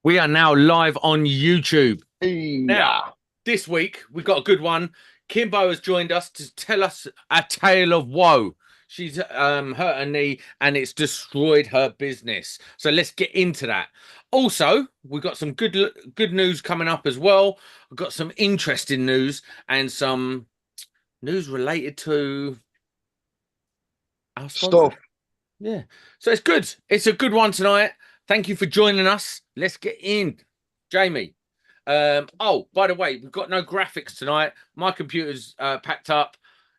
We are now live on YouTube. Yeah. Now, this week we got a good one. Kimbo has joined us to tell us a tale of woe. She's hurt her knee and it's destroyed her business. So let's get into that. Also, we've got some good news coming up as well. We've got some interesting news and some news related to our sponsor. Stuff. Yeah. So it's good. It's a good one tonight. Thank you for joining us. Let's get in. Jamie. Oh, by the way, we've got no graphics tonight. My computer's packed up.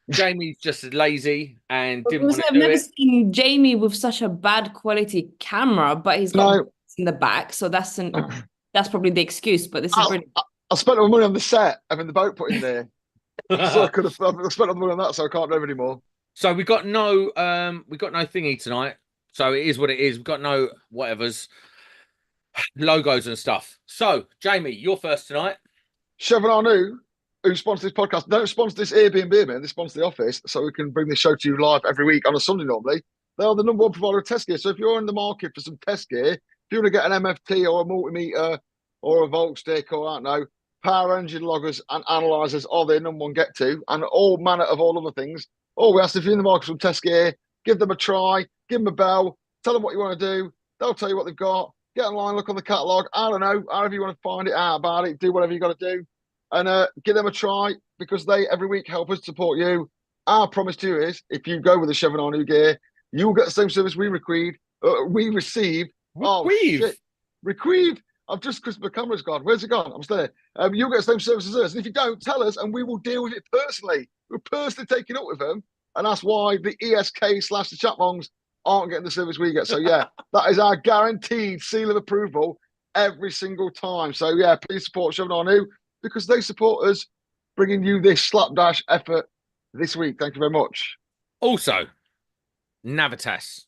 Jamie's just lazy and didn't want to I've do never it. seen Jamie with such a bad quality camera, but he's got No. in the back, so that's probably the excuse. But this is brilliant. I spent all my money on the set, having the boat put in there. So I could have spent all the money on that, so I can't do it anymore. So we got no thingy tonight. So it is what it is. We've got no whatevers, logos and stuff. So Jamie, you're first tonight. Chevron Arnu, who sponsors this podcast, don't sponsor this Airbnb, man. They sponsor the office, so we can bring this show to you live every week on a Sunday normally. They are the number one provider of test gear. So if you're in the market for some test gear, if you want to get an MFT or a multimeter or a volt stick or I don't know, power engine loggers and analyzers are their number one get to, and all manner of all other things. All we ask, if you're in the market for some test gear, give them a try, give them a bell, tell them what you want to do. They'll tell you what they've got. Get online, look on the catalogue. I don't know, however you want to find it out about it, do whatever you got to do. And give them a try, because they every week help us support you. Our promise to you is, if you go with the Chevron Arnu gear, you will get the same service we receive. Oh, shit. Requeeve. I've just, because my camera's gone. Where's it gone? I'm still there. You'll get the same service as us. And if you don't, tell us, and we will deal with it personally. We're personally taking up with them. And that's why the ESK/the Chapmongs aren't getting the service we get. So, yeah, that is our guaranteed seal of approval every single time. So, yeah, please support Chevron Arnu, because they support us bringing you this slapdash effort this week. Thank you very much. Also, Navitas.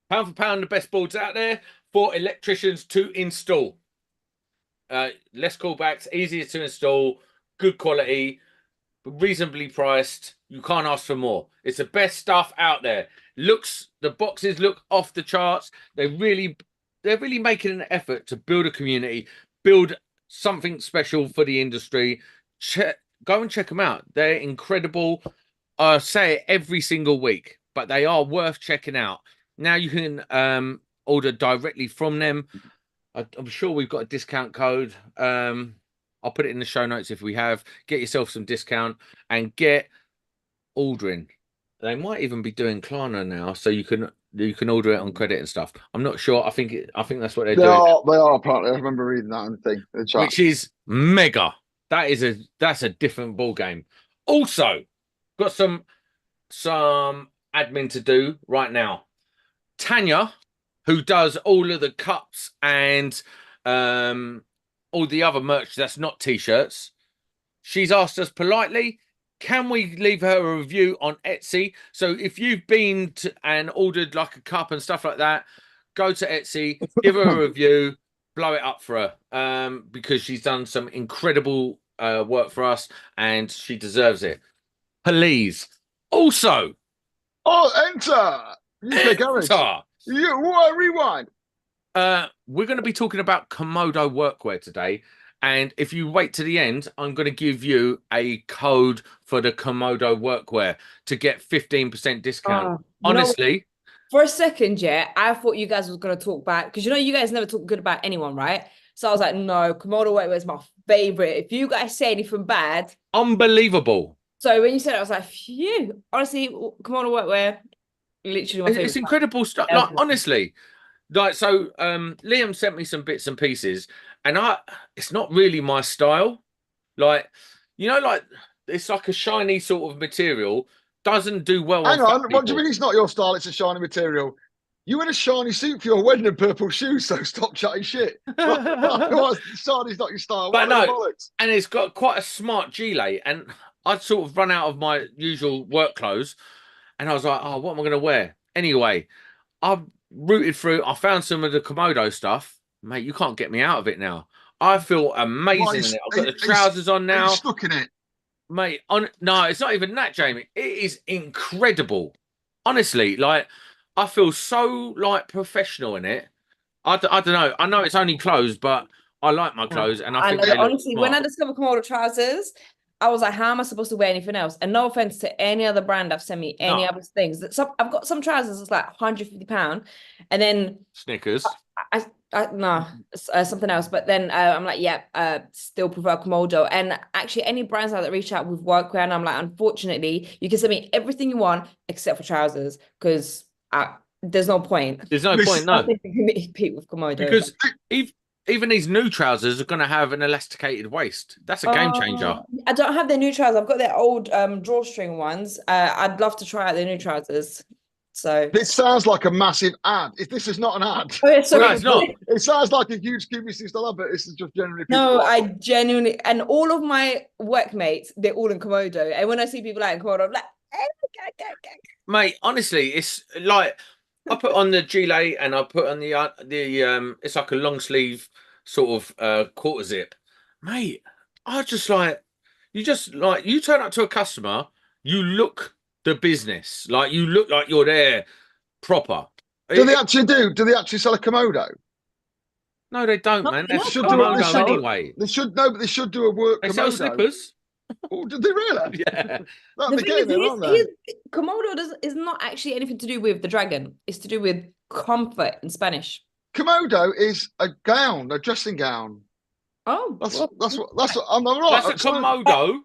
Pound for pound, the best boards out there for electricians to install. Less callbacks, easier to install, good quality, reasonably priced. You can't ask for more. It's the best stuff out there. The boxes look off the charts. They're really making an effort to build a community, build something special for the industry. Go and check them out. They're incredible. I say it every single week, but they are worth checking out. Now you can order directly from them. I'm sure we've got a discount code. I'll put it in the show notes if we have. Get yourself some discount and get ordering. They might even be doing Klarna now, so you can order it on credit and stuff. I'm not sure. I think that's what they're doing. They are apparently. I remember reading that on the thing. Which is mega. That's a different ball game. Also, got some admin to do right now. Tanya, who does all of the cups and all the other merch that's not t-shirts, she's asked us politely, can we leave her a review on Etsy? So if you've been and ordered like a cup and stuff like that, go to Etsy, give her a review, blow it up for her, because she's done some incredible work for us and she deserves it. Please. Also, enter UK Garage. Rewind. We're going to be talking about Komodo workwear today, and if you wait to the end, I'm going to give you a code for the Komodo workwear to get 15% discount. Honestly, for a second, yeah, I thought you guys was going to talk back, because you guys never talk good about anyone, right? So I was like, no, Komodo workwear is my favorite. If you guys say anything bad, unbelievable. So when you said it, I was like, phew. Honestly, Komodo workwear, literally my favorite. It's incredible stuff. Like, honestly, like, so Liam sent me some bits and pieces, and it's not really my style. Like, like it's like a shiny sort of material, doesn't do well. Hang on, what do you mean it's not your style? It's a shiny material. You in a shiny suit for your wedding and purple shoes, so stop chatting shit. Shiny's not your style. But no, and it's got quite a smart gilet, and I'd sort of run out of my usual work clothes, and I was like, oh, what am I going to wear? Anyway, I've rooted through. I found some of the Komodo stuff. Mate, you can't get me out of it now. I feel amazing in it. I've got the trousers on now. Are you stuck in it? Mate, no, it's not even that, Jamie. It is incredible. Honestly, like, I feel so, like, professional in it. I don't know. I know it's only clothes, but I like my clothes, and I think like, they look honestly, when I smart. discovered Komodo trousers, I was like, how am I supposed to wear anything else? And no offense to any other brand I've sent me any No. other things. I've got some trousers that's like £150, and then Snickers. no, something else. But then I'm like, yeah, still prefer Komodo. And actually, any brands out that reach out with workwear, and I'm like, unfortunately, you can send me everything you want except for trousers, because there's no point. There's no point, no. Compete with Komodo. Because even these new trousers are going to have an elasticated waist. That's a game changer. I don't have their new trousers. I've got their old drawstring ones. I'd love to try out their new trousers. So this sounds like a massive ad. If this is not an ad, oh, yeah, sorry. No, it's not. It sounds like a huge Kimmy still have, but this is just generally. No, I genuinely, and all of my workmates, they're all in Komodo. And when I see people like in Komodo, I'm like, Mate, honestly, it's like I put on the gilet and I put on the it's like a long sleeve sort of quarter zip. Mate, I just like you turn up to a customer, you look the business. Like you look like you're there proper. Do they actually sell a Komodo? No, they don't, man. They should should do Komodo it. They should, anyway. but they should do a work They Komodo. sell slippers. Oh, did they really? Yeah. No, the they're thing getting there, aren't they? Komodo is not actually anything to do with the dragon. It's to do with comfort in Spanish. Komodo is a gown, a dressing gown. Oh, That's what I'm right. That's a Komodo,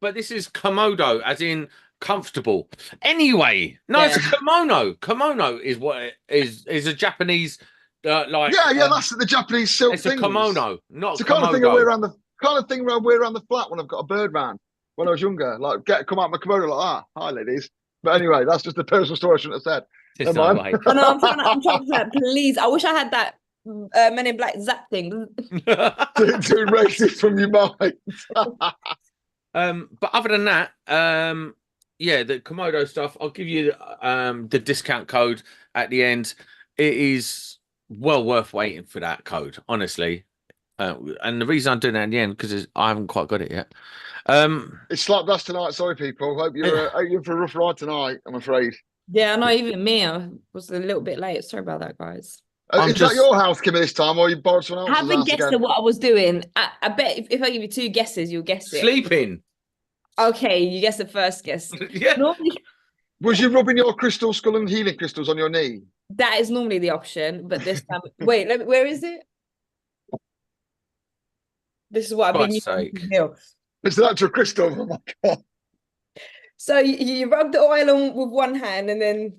but this is Komodo, as in comfortable. Anyway, no, it's a kimono. Kimono is what it is a Japanese like. Yeah, that's the Japanese silk. It's a kimono, not it's the a kind of thing I Komodo. wear around the flat when I've got a bird van when I was younger. Like come out my Komodo like hi ladies. But anyway, that's just a personal story I shouldn't have said. There's no way. Oh, no, I'm trying to say, please. I wish I had that Men in Black zap thing. to erase it from your mind. But other than that, yeah, the Komodo stuff, I'll give you the discount code at the end. It is well worth waiting for that code, honestly. And the reason I'm doing that in the end because I haven't quite got it yet. It's slapdash tonight. Sorry, people. Hope you're in for a rough ride tonight. I'm afraid. Yeah, no, even me. I was a little bit late. Sorry about that, guys. Is that your house, Kimmy, this time, or you borrowed someone else's I haven't house guessed again? at what I was doing. I bet if I give you two guesses, you'll guess it. Sleeping. Okay, you guess the first guess. Yeah. Normally, Was you rubbing your crystal skull and healing crystals on your knee? that is normally the option, but this time, wait, where is it? This is what I've been using. It's an actual crystal. Oh my god! So you rub the oil on with one hand, and then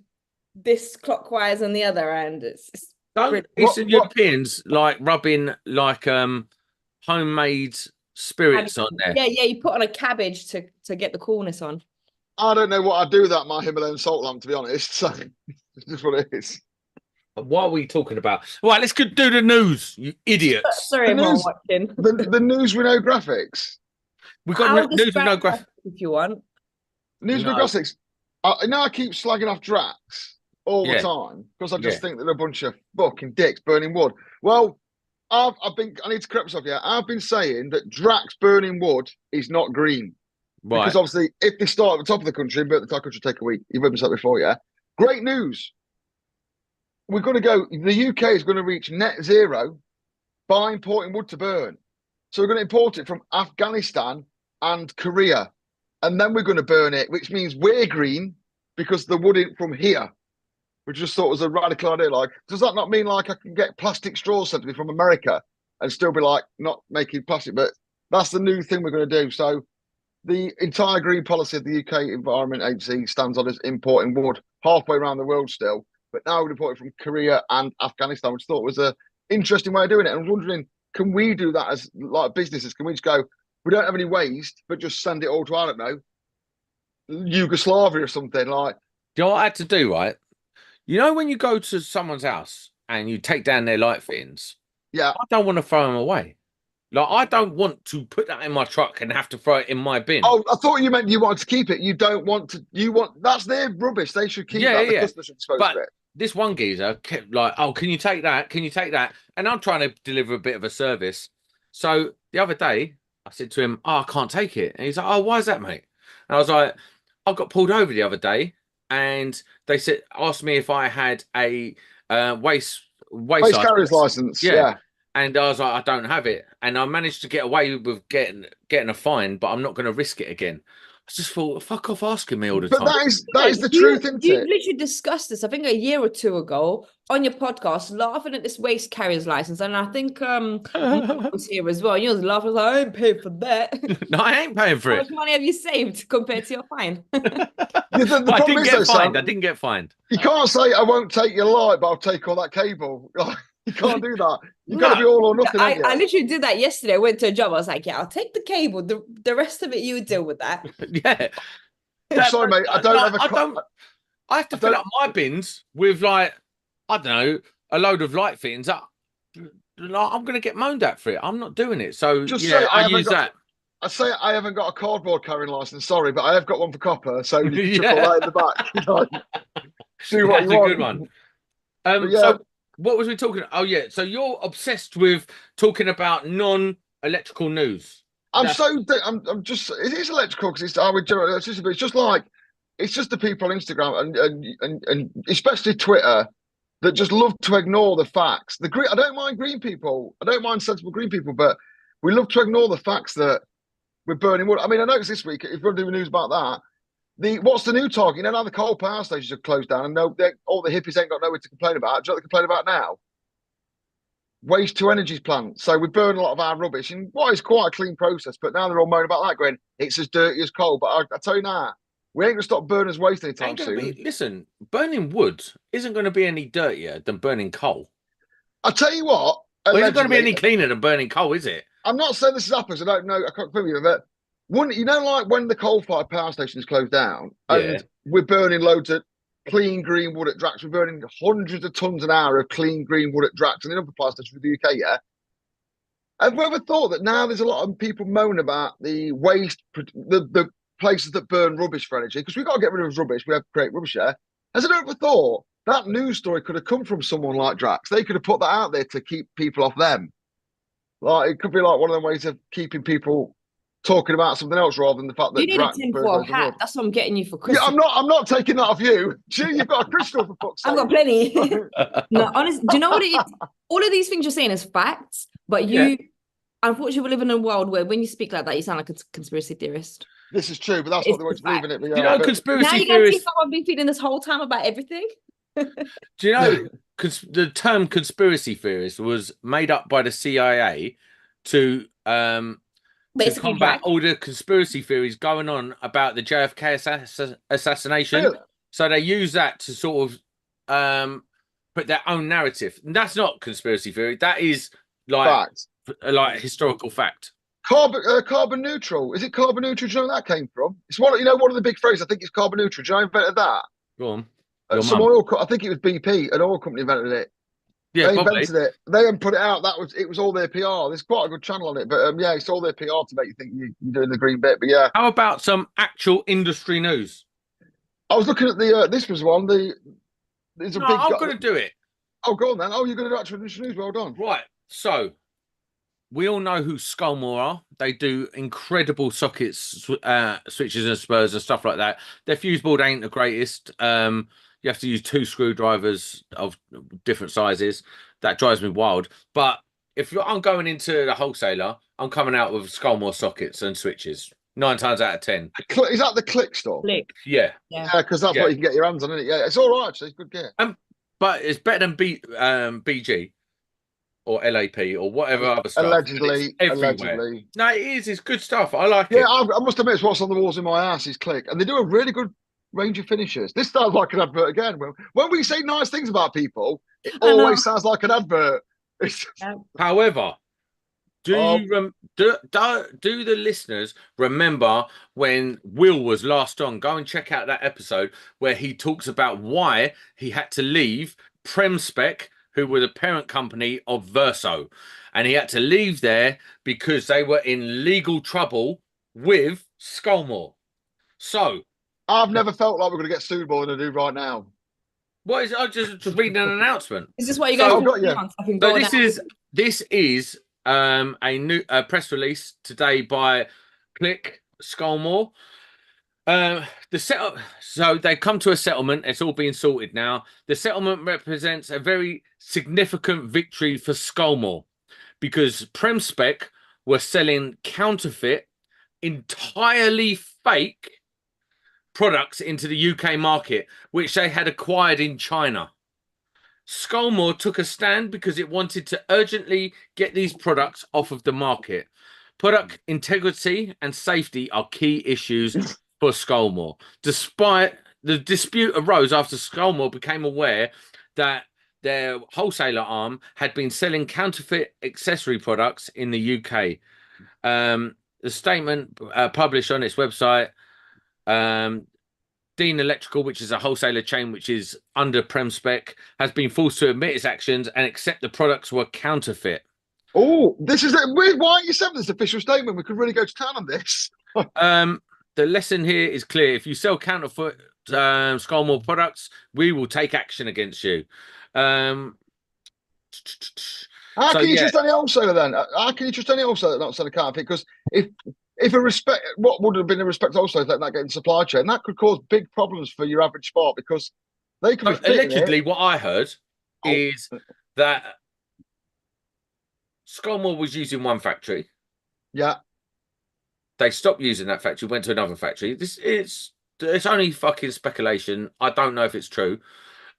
this clockwise on the other hand. Don't Eastern Europeans like rubbing like homemade spirits on there? Yeah, you put on a cabbage to get the coolness on. I don't know what I'd do with that my Himalayan salt lamp, to be honest. So it's just what it is. What are we talking about? Right, let's go do the news, you idiots. Sorry, I'm not watching. The news with no graphics. We've got news with no graphics. If you want. News with graphics. I keep slagging off Drax all the time because I just think that they're a bunch of fucking dicks burning wood. Well, I need to correct myself here. I've been saying that Drax burning wood is not green. Right. Because obviously, if they start at the top of the country, but the top country take a week. You've heard me say that before, yeah? Great news. We're going to go, the UK is going to reach net zero by importing wood to burn. So we're going to import it from Afghanistan and Korea. And then we're going to burn it, which means we're green because the wood isn't from here. We just thought it was a radical idea. Like, does that not mean like I can get plastic straws sent to me from America and still be like not making plastic? But that's the new thing we're going to do. So the entire green policy of the UK Environment Agency stands on us importing wood halfway around the world still. But now we're importing from Korea and Afghanistan, which I thought was an interesting way of doing it. And I was wondering, can we do that as like businesses? Can we just go, we don't have any waste, but just send it all to, I don't know, Yugoslavia or something like. Do you know what I had to do, right? You know, when you go to someone's house and you take down their light fittings, I don't want to throw them away. Like, I don't want to put that in my truck and have to throw it in my bin. Oh, I thought you meant you wanted to keep it. You don't want to. That's their rubbish. They should keep that. The customer should dispose of it. This one geezer kept like, oh, can you take that? Can you take that? And I'm trying to deliver a bit of a service. So the other day, I said to him, oh, I can't take it. And he's like, oh, why is that, mate? And I was like, I got pulled over the other day and they asked me if I had a waste carrier's license. Yeah. And I was like, I don't have it. And I managed to get away with getting a fine, but I'm not going to risk it again. I just thought, fuck off asking me all the But time. that is the truth, isn't you it? literally discussed this, I think, a year or two ago on your podcast, laughing at this waste carrier's license. And I think Mark was here as well. And you was laughing, like, I ain't paying for that. No, I ain't paying for How it. much money have you saved compared to your fine? The I problem didn't is, get though, fined. Sam, I didn't get fined. you can't say I won't take your light, but I'll take all that cable. You can't do that. You've got to be all or nothing. I literally did that yesterday. I went to a job. I was like, yeah, I'll take the cable. The rest of it, you deal with that. Yeah. Sorry, mate. I have to fill up my bins with, like, I don't know, a load of light fittings. I'm going to get moaned at for it. I'm not doing it. So Just yeah, say I use that. I say I haven't got a cardboard carrying license. Sorry, but I have got one for copper. So you can Yeah. chuck all that in the back. Do what That's you a want. good one. Yeah. So what was we talking? Oh yeah. So you're obsessed with talking about non-electrical news. I'm just. It is electrical because it's with general electricity, but it's just like it's just the people on Instagram and especially Twitter that just love to ignore the facts. I don't mind green people. I don't mind sensible green people, but we love to ignore the facts that we're burning wood. I mean, I noticed this week, if you're going to do news about that, what's the new target? You know, now the coal power stations have closed down and all the hippies ain't got nowhere to complain about. Do you know what they complain about now? Waste to energy plants. So we burn a lot of our rubbish in what is quite a clean process, but now they're all moaning about that, going, it's as dirty as coal. But I tell you now, we ain't going to stop burning as waste anytime soon. Listen, burning wood isn't going to be any dirtier than burning coal. I'll tell you what. Well, it's not going to be any cleaner than burning coal, is it? I'm not saying this is happens. I don't know. I can't confirm you, but like when the coal-fired power stations closed down and we're burning loads of clean green wood at Drax. We're burning hundreds of tons an hour of clean green wood at Drax and in other power stations in the UK. Yeah. Have you ever thought that now there's a lot of people moan about the waste, the places that burn rubbish for energy? Because we've got to get rid of rubbish. We have to create rubbish here. Has anyone ever thought that news story could have come from someone like Drax? They could have put that out there to keep people off them. Like it could be like one of them ways of keeping people talking about something else rather than the fact that you need a tinfoil hat. That's what I'm getting you for Christmas. Yeah, I'm not taking that off you. Gee, you've got a crystal for fuck's sake. I've got plenty. No, honestly, do you know what it is? All of these things you're saying is facts, but unfortunately, we live in a world where when you speak like that, you sound like a conspiracy theorist. This is true, but that's what they want to believe in it. Do you know, conspiracy now you're theorists... going to see how I've been feeling this whole time about everything? Do you know the term conspiracy theorist was made up by the CIA to combat all the conspiracy theories going on about the JFK assassination? Really? So they use that to sort of put their own narrative. And that's not conspiracy theory. That is like historical fact. Carbon neutral. Is it carbon neutral? Do you know where that came from? It's one of the big phrases. I think it's carbon neutral. Do you know who invented that? Go on. I think it was BP, an oil company invented it. Yeah, they invented it. They didn't put it out. It was all their PR. There's quite a good channel on it, but it's all their PR to make you think you're doing the green bit. But yeah, how about some actual industry news? I was looking at the this was one. I'm going to do it. Oh, go on then. Oh, you're going to do actual industry news. Well done. Right. So we all know who Skullmore are. They do incredible sockets, switches and spurs and stuff like that. Their fuse board ain't the greatest. You have to use 2 screwdrivers of different sizes. That drives me wild. But if I'm going into the wholesaler, I'm coming out with Skullmore sockets and switches. 9 times out of 10. Is that the Click store? Click. Yeah. Yeah, because that's what you can get your hands on, isn't it? Yeah, it's all right, actually. It's good gear. But it's better than BG or LAP or whatever other stuff. Allegedly. No, it is. It's good stuff. I like it. Yeah, I must admit, it's what's on the walls in my ass is Click. And they do a really good range of finishes. This sounds like an advert again. When we say nice things about people, it always sounds like an advert. However, do the listeners remember when Will was last on? Go and check out that episode where he talks about why he had to leave Premspec, who were the parent company of Verso, and he had to leave there because they were in legal trouble with Skullmore. So I've never felt like we're going to get sued more than I do right now. What is? I just reading an announcement. Is this what you guys? This is a new press release today by Click Skullmore. The setup. So they come to a settlement. It's all being sorted now. The settlement represents a very significant victory for Skullmore because PremSpec were selling counterfeit, entirely fake products into the UK market, which they had acquired in China. Skullmore took a stand because it wanted to urgently get these products off of the market. Product integrity and safety are key issues for Skullmore. Despite the dispute arose after Skullmore became aware that their wholesaler arm had been selling counterfeit accessory products in the UK. The statement published on its website, Dean Electrical, which is a wholesaler chain which is under PremSpec, has been forced to admit its actions and accept the products were counterfeit. Oh, this is weird. Why aren't you sending this official statement? We could really go to town on this. The lesson here is clear. If you sell counterfeit Skullmore products, we will take action against you. How can you trust any wholesaler then? How can you trust any wholesaler not selling counterfeit? Because if what would have been a respect wholesaler letting that get in the supply chain, that could cause big problems for your average spot because they could be allegedly. What I heard is that Skullmore was using one factory. Yeah. They stopped using that factory, went to another factory. It's only fucking speculation. I don't know if it's true.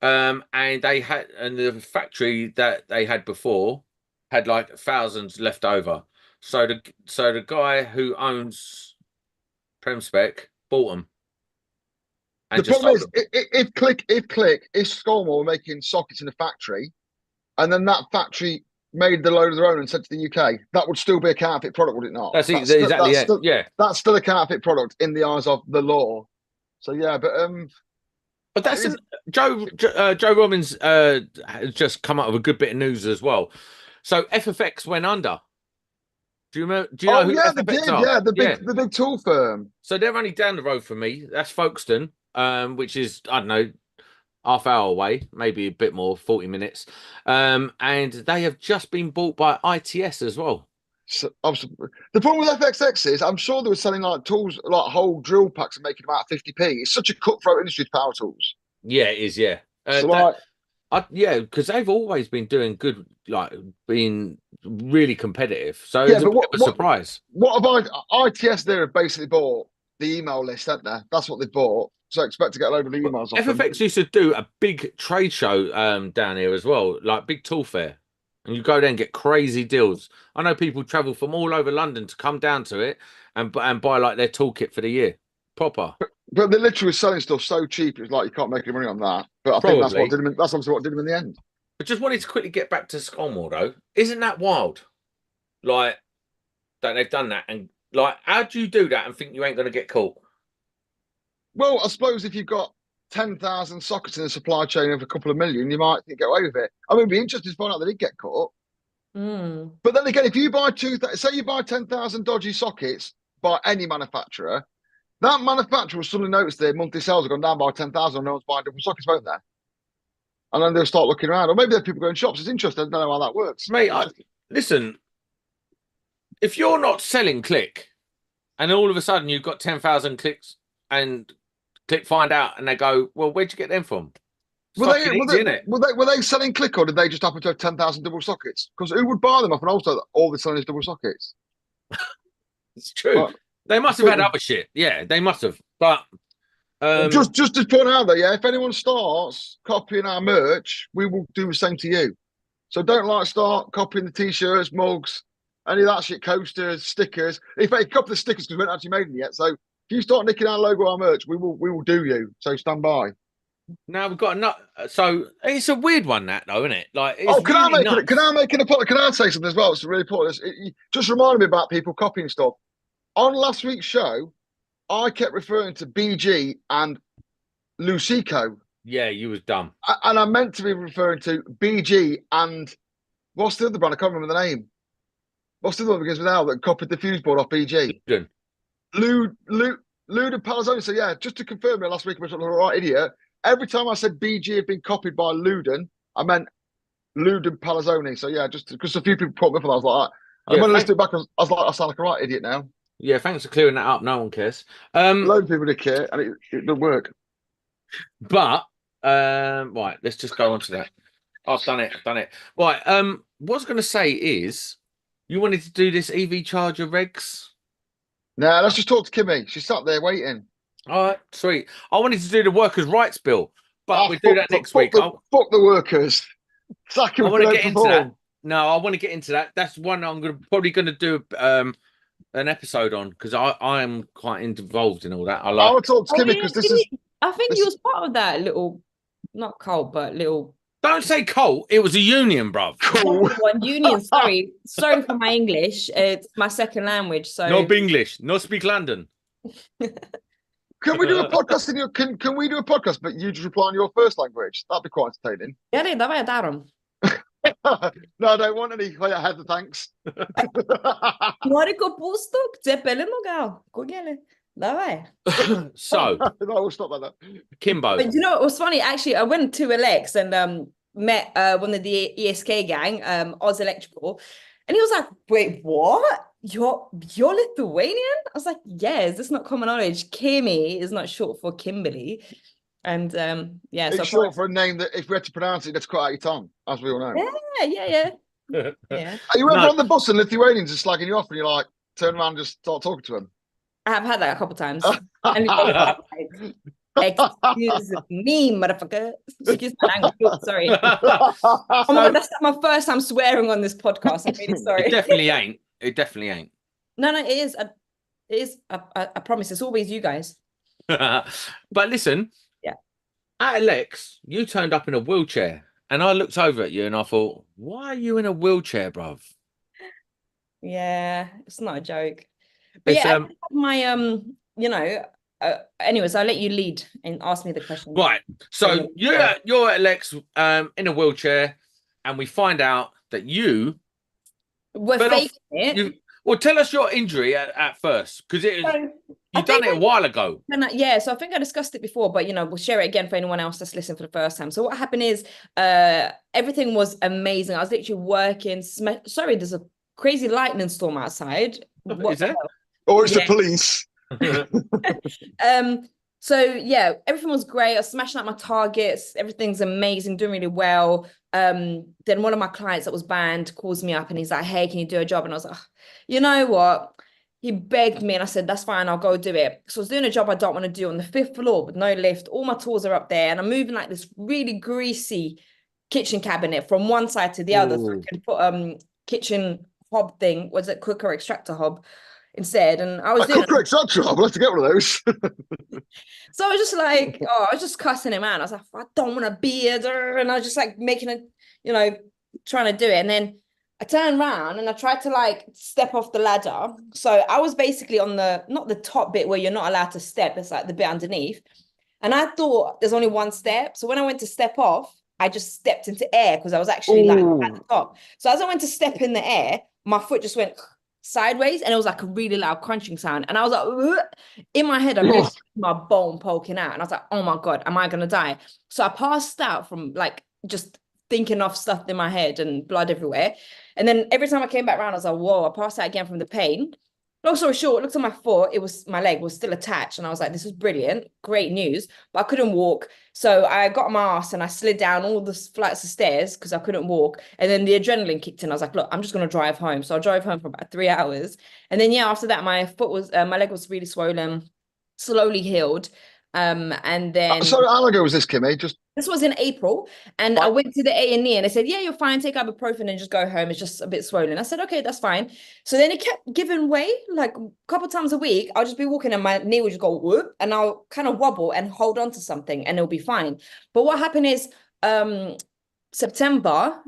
And the factory that they had before had like thousands left over. So the guy who owns PremSpec bought them. The problem is, if Skullmore were making sockets in a factory, and then that factory made the load of their own and sent to the UK, that would still be a counterfeit product, would it not? That's exactly it. Yeah, that's still a counterfeit product in the eyes of the law. So yeah, but that's Joe Robbins has just come up with a good bit of news as well. So FFX went under. Do you remember? Do you know who FFX are? Yeah, the big tool firm. So they're only down the road from me. That's Folkestone, which is, I don't know, half hour away, maybe a bit more, 40 minutes. And they have just been bought by ITS as well. So, the problem with FXX is I'm sure they were selling like tools, like whole drill packs and making about 50p. It's such a cutthroat industry to power tools. Yeah, it is, yeah. Because they've always been doing good, like being really competitive. So it's a bit of a surprise. What about ITS? They have basically bought the email list, haven't they? That's what they bought. So I expect to get a load of emails off FFX used to do a big trade show down here as well, like big tool fair. And you go there and get crazy deals. I know people travel from all over London to come down to it and buy like their toolkit for the year. Proper. But they're literally selling stuff so cheap, it's like you can't make any money on that. But I think that's obviously what did them in the end. I just wanted to quickly get back to Skullmore though. Isn't that wild? Like that they've done that, and like how do you do that and think you ain't gonna get caught? Well, I suppose if you've got 10,000 sockets in the supply chain of a couple of million, you might get away with it. I mean, it'd be interesting to find out they did get caught. But then again, if you buy say you buy 10,000 dodgy sockets by any manufacturer, that manufacturer will suddenly notice their monthly sales have gone down by 10,000 and no one's buying double sockets, won't they? And then they'll start looking around. Or maybe there are people going shops. It's interesting. I don't know how that works. Mate, listen, if you're not selling Click and all of a sudden you've got 10,000 clicks and Click find out and they go, well, where'd you get them from? Were they selling Click or did they just happen to have 10,000 double sockets? Because who would buy them off and also all they're selling is double sockets? It's true. They must have had other shit. Yeah, they must have. But just to point out that, yeah, if anyone starts copying our merch, we will do the same to you. So don't start copying the t-shirts, mugs, any of that shit, coasters, stickers. In fact, copy the stickers because we haven't actually made them yet. So if you start nicking our logo, our merch, we will do you. So stand by. Now we've got so it's a weird one that though, isn't it? Like, can I say something as well? It's really important. It just reminded me about people copying stuff. On last week's show, I kept referring to BG and Lucico. Yeah, you was dumb. And I meant to be referring to BG and what's the other brand? I can't remember the name. What's the other one that begins with L that copied the fuse board off BG? Luden Palazzoni. So yeah, just to confirm it last week, I was a right idiot. Every time I said BG had been copied by Luden, I meant Luden Palazzoni. So yeah, just because a few people put me up and I was like that. And when I listened to it back, I was like, I sound like a right idiot now. Yeah, thanks for clearing that up. No one cares. Loads of people did care, and it didn't work. But right, let's just go on to that. I've done it. Right. What I was going to say is You wanted to do this EV charger regs? Now let's just talk to Kimmy. She's sat there waiting. All right, sweet. I wanted to do the workers' rights bill, but we'll do that next week. Fuck the workers. Sack I them want to if they get don't into that. perform. No, I want to get into that. That's one I'm probably gonna do an episode on, because I am quite involved in all that. I I like. want to talk to Oh, Kimmy yeah, because this is. I think this- you was part of that little, not cult, but little Don't say cult. It was a union, bruv. Cool. one union. Sorry for my English. It's my second language. So No English. No speak London. Can we do a podcast in your? Can we do a podcast, but you just reply in your first language? That'd be quite entertaining. ja, nee, dat wij daarom. No, I don't want any. I had the thanks. Mori ko pusto, cepele no gal. Kogele. Давай. So, No, we'll stop like that. Kimbo. But you know what was funny? Actually, I went to Alex and met one of the ESK gang, Oz Electrical, and he was like, "Wait, what? You're Lithuanian?" I was like, "Yeah, is this not common knowledge? Kimmy is not short for Kimberly." And yeah, It's so short for a name that if we had to pronounce it, that's quite out your tongue, as we all know. yeah. Are you ever on the bus and Lithuanians are slagging you off and you're like, turn around and just start talking to them? I have had that a couple times. And excuse me, motherfucker. Excuse my language. Sorry. Oh my God, that's not my first time swearing on this podcast. I'm really sorry. It definitely ain't. It definitely ain't. No, it is. It is. I promise. It's always you guys. But listen. Yeah. At Alex, you turned up in a wheelchair, and I looked over at you and I thought, why are you in a wheelchair, bruv? Yeah, it's not a joke. But It's, yeah, my anyways, I'll let you lead and ask me the question. Right. So you're at Alex in a wheelchair, and we find out that We're fell off- faking it. well, tell us your injury at first, because So, you done it a while ago. yeah, so I think I discussed it before, but we'll share it again for anyone else that's listening for the first time. So what happened is everything was amazing. I was literally working. Sorry, there's a crazy lightning storm outside. What Is there? Or it's the police. So yeah, everything was great. I was smashing out my targets. Everything's amazing, doing really well. Then one of my clients that was banned calls me up and he's like, "Hey, can you do a job?" And I was like, you know what? He begged me and I said, "That's fine, I'll go do it." So I was doing a job I don't want to do on the 5th floor with no lift. All my tools are up there and I'm moving like this really greasy kitchen cabinet from one side to the other. So I can put kitchen hob thing, was it cooker extractor hob instead? And I was A cooker extractor hob, we'll have to get one of those. So I was just like, I was just cussing him out. I was like, "I don't want a beard," and I was just like making a, trying to do it. And then I turned around and I tried to like step off the ladder. So I was basically on not the top bit where you're not allowed to step. It's like the bit underneath. And I thought there's only one step. So when I went to step off, I just stepped into air because I was actually like at the top. So as I went to step in the air, my foot just went sideways and it was like a really loud crunching sound. And I was like, ugh. In my head, I really my bone poking out. And I was like, oh my God, am I going to die? So I passed out from like just thinking of stuff in my head and blood everywhere. And then every time I came back around, I was like, whoa, I passed out again from the pain. Long story short, looked at my foot, my leg was still attached. And I was like, this is brilliant, great news, but I couldn't walk. So I got my ass and I slid down all the flights of stairs because I couldn't walk. And then the adrenaline kicked in. I was like, look, I'm just going to drive home. So I drove home for about 3 hours. And then, after that, my leg was really swollen, slowly healed. And then So how long ago was this, Kimmy? This was in April, and I went to the A&E and they said, "Yeah, you're fine. Take ibuprofen and just go home. It's just a bit swollen." I said, "Okay, that's fine." So then it kept giving way, like a couple times a week. I'll just be walking and my knee would just go whoop, and I'll kind of wobble and hold on to something, and it'll be fine. But what happened is, September,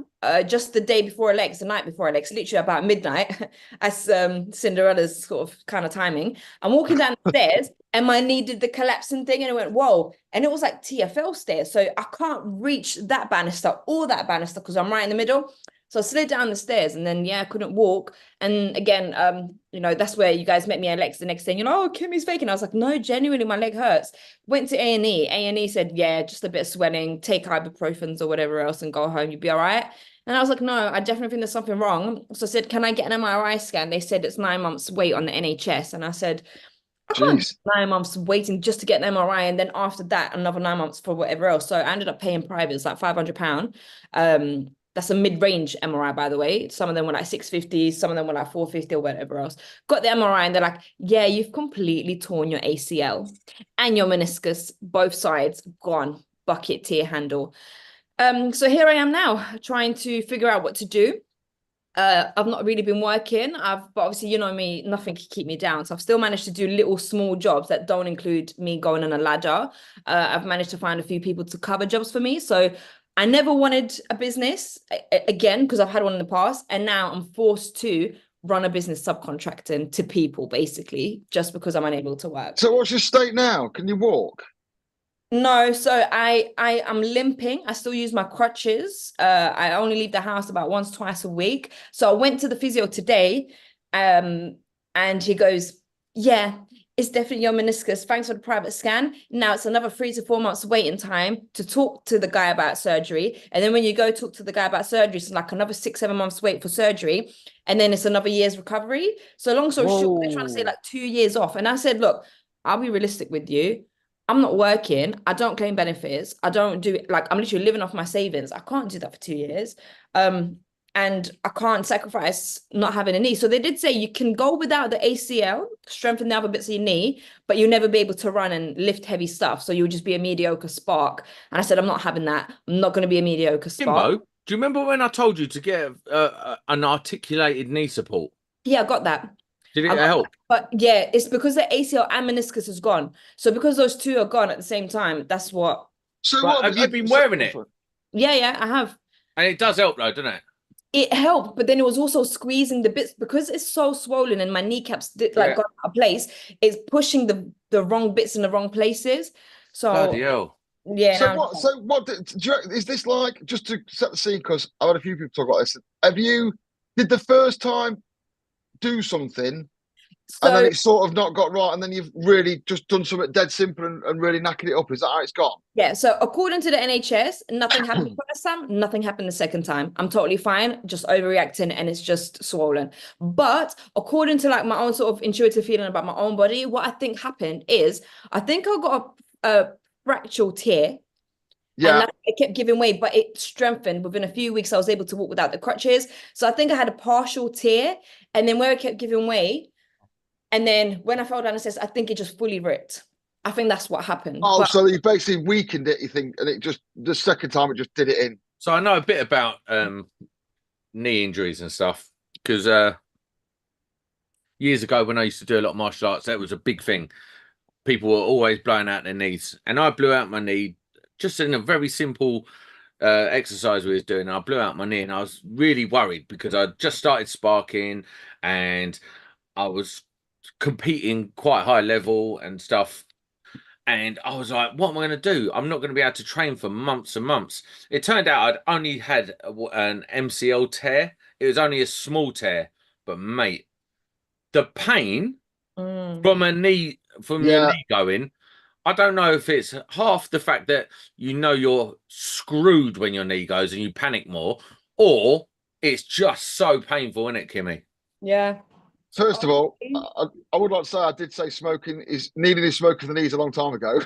just the day before Alex, the night before Alex, literally about midnight, as Cinderella's sort of kind of timing, I'm walking down the stairs and my knee did the collapsing thing and it went, whoa. And it was like TFL stairs. So I can't reach that banister or that banister because I'm right in the middle. So I slid down the stairs and then, I couldn't walk. And again, that's where you guys met me and Alex the next day. "Oh, Kimmy's faking." I was like, no, genuinely, my leg hurts. Went to A&E. A&E said, "Yeah, just a bit of swelling, take ibuprofens or whatever else and go home. You'll be all right." And I was like, no, I definitely think there's something wrong. So I said, "Can I get an MRI scan?" They said it's 9 months wait on the NHS. And I said, I can't 9 months waiting just to get an MRI. And then after that, another 9 months for whatever else. So I ended up paying private. It's like £500. That's a mid-range MRI, by the way. Some of them were like 650, some of them were like 450 or whatever else. Got the MRI and they're like, yeah, you've completely torn your ACL and your meniscus, both sides gone, bucket tier handle. So here I am now trying to figure out what to do. I've not really been working. But obviously, you know me, nothing can keep me down. So I've still managed to do little small jobs that don't include me going on a ladder. I've managed to find a few people to cover jobs for me. So I never wanted a business again, because I've had one in the past. And now I'm forced to run a business subcontracting to people, basically, just because I'm unable to work. So what's your state now? Can you walk? No, so I'm limping. I still use my crutches. I only leave the house about once, twice a week. So I went to the physio today, and he goes, yeah, it's definitely your meniscus. Thanks for the private scan. Now it's another 3 to 4 months waiting time to talk to the guy about surgery. And then when you go talk to the guy about surgery, it's like another 6, 7 months wait for surgery. And then it's another year's recovery. So long story short, they're trying to say like 2 years off. And I said, look, I'll be realistic with you. I'm not working. I don't claim benefits. I don't do it. Like, I'm literally living off my savings. I can't do that for 2 years. And I can't sacrifice not having a knee. So they did say you can go without the ACL, strengthen the other bits of your knee, but you'll never be able to run and lift heavy stuff. So you'll just be a mediocre spark. And I said, I'm not having that. I'm not going to be a mediocre spark. Kimbo, do you remember when I told you to get an articulated knee support? Yeah, I got that. Did it help? But yeah, it's because the ACL and meniscus is gone. So because those two are gone at the same time, that's what. So Right, have you been wearing it? Yeah, I have. And it does help though, doesn't it? It helped, but then it was also squeezing the bits because it's so swollen and my kneecaps got out of place. It's pushing the wrong bits in the wrong places. So Bloody hell. yeah. So what is this like? Just to set the scene, because I've had a few people talk about this. Did the first time do something and then it's sort of not got right, and then you've really just done something dead simple and really knackered it up? Is that how it's gone? Yeah, so according to the NHS, nothing happened the first time, nothing happened the second time. I'm totally fine, just overreacting, and it's just swollen. But according to like my own sort of intuitive feeling about my own body, what I think happened is I think I got a fractal tear. Yeah. And it kept giving way, but it strengthened. Within a few weeks, I was able to walk without the crutches. So I think I had a partial tear, and then where it kept giving way, and then when I fell down the stairs, I think it just fully ripped. I think that's what happened. Oh, so you basically weakened it, you think, and it just, the second time it just did it in. So I know a bit about knee injuries and stuff, because years ago when I used to do a lot of martial arts, that was a big thing. People were always blowing out their knees, and I blew out my knee just in a very simple exercise we was doing. I blew out my knee, and I was really worried because I just started sparking and I was competing quite high level and stuff. And I was like, what am I going to do? I'm not going to be able to train for months and months. It turned out I'd only had an MCL tear. It was only a small tear. But mate, the pain from your knee going, I don't know if it's half the fact that you're screwed when your knee goes and you panic more, or it's just so painful, isn't it, Kimmy? Yeah. First of all, I would like to say I did say needing his smoke for the knees a long time ago.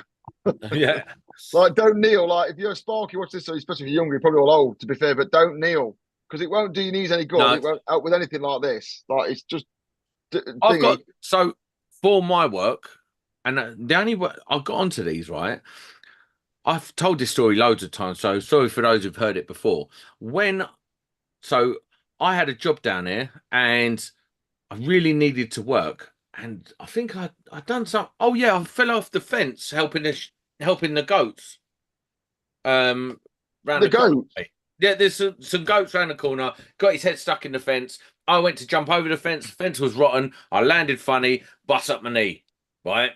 Yeah. Like, don't kneel. Like, if you're a spark, you watch this, especially if you're younger, you're probably all old, to be fair, but don't kneel, because it won't do your knees any good. No. It won't help with anything like this. Like, it's just so for my work, and the only way I got onto these, right? I've told this story loads of times, so sorry for those who've heard it before. So I had a job down there, and I really needed to work, and I think I done some. Oh yeah, I fell off the fence helping the goats. Round the goats. Yeah, there's some goats around the corner. Got his head stuck in the fence. I went to jump over the fence. The fence was rotten. I landed funny, bust up my knee. Right.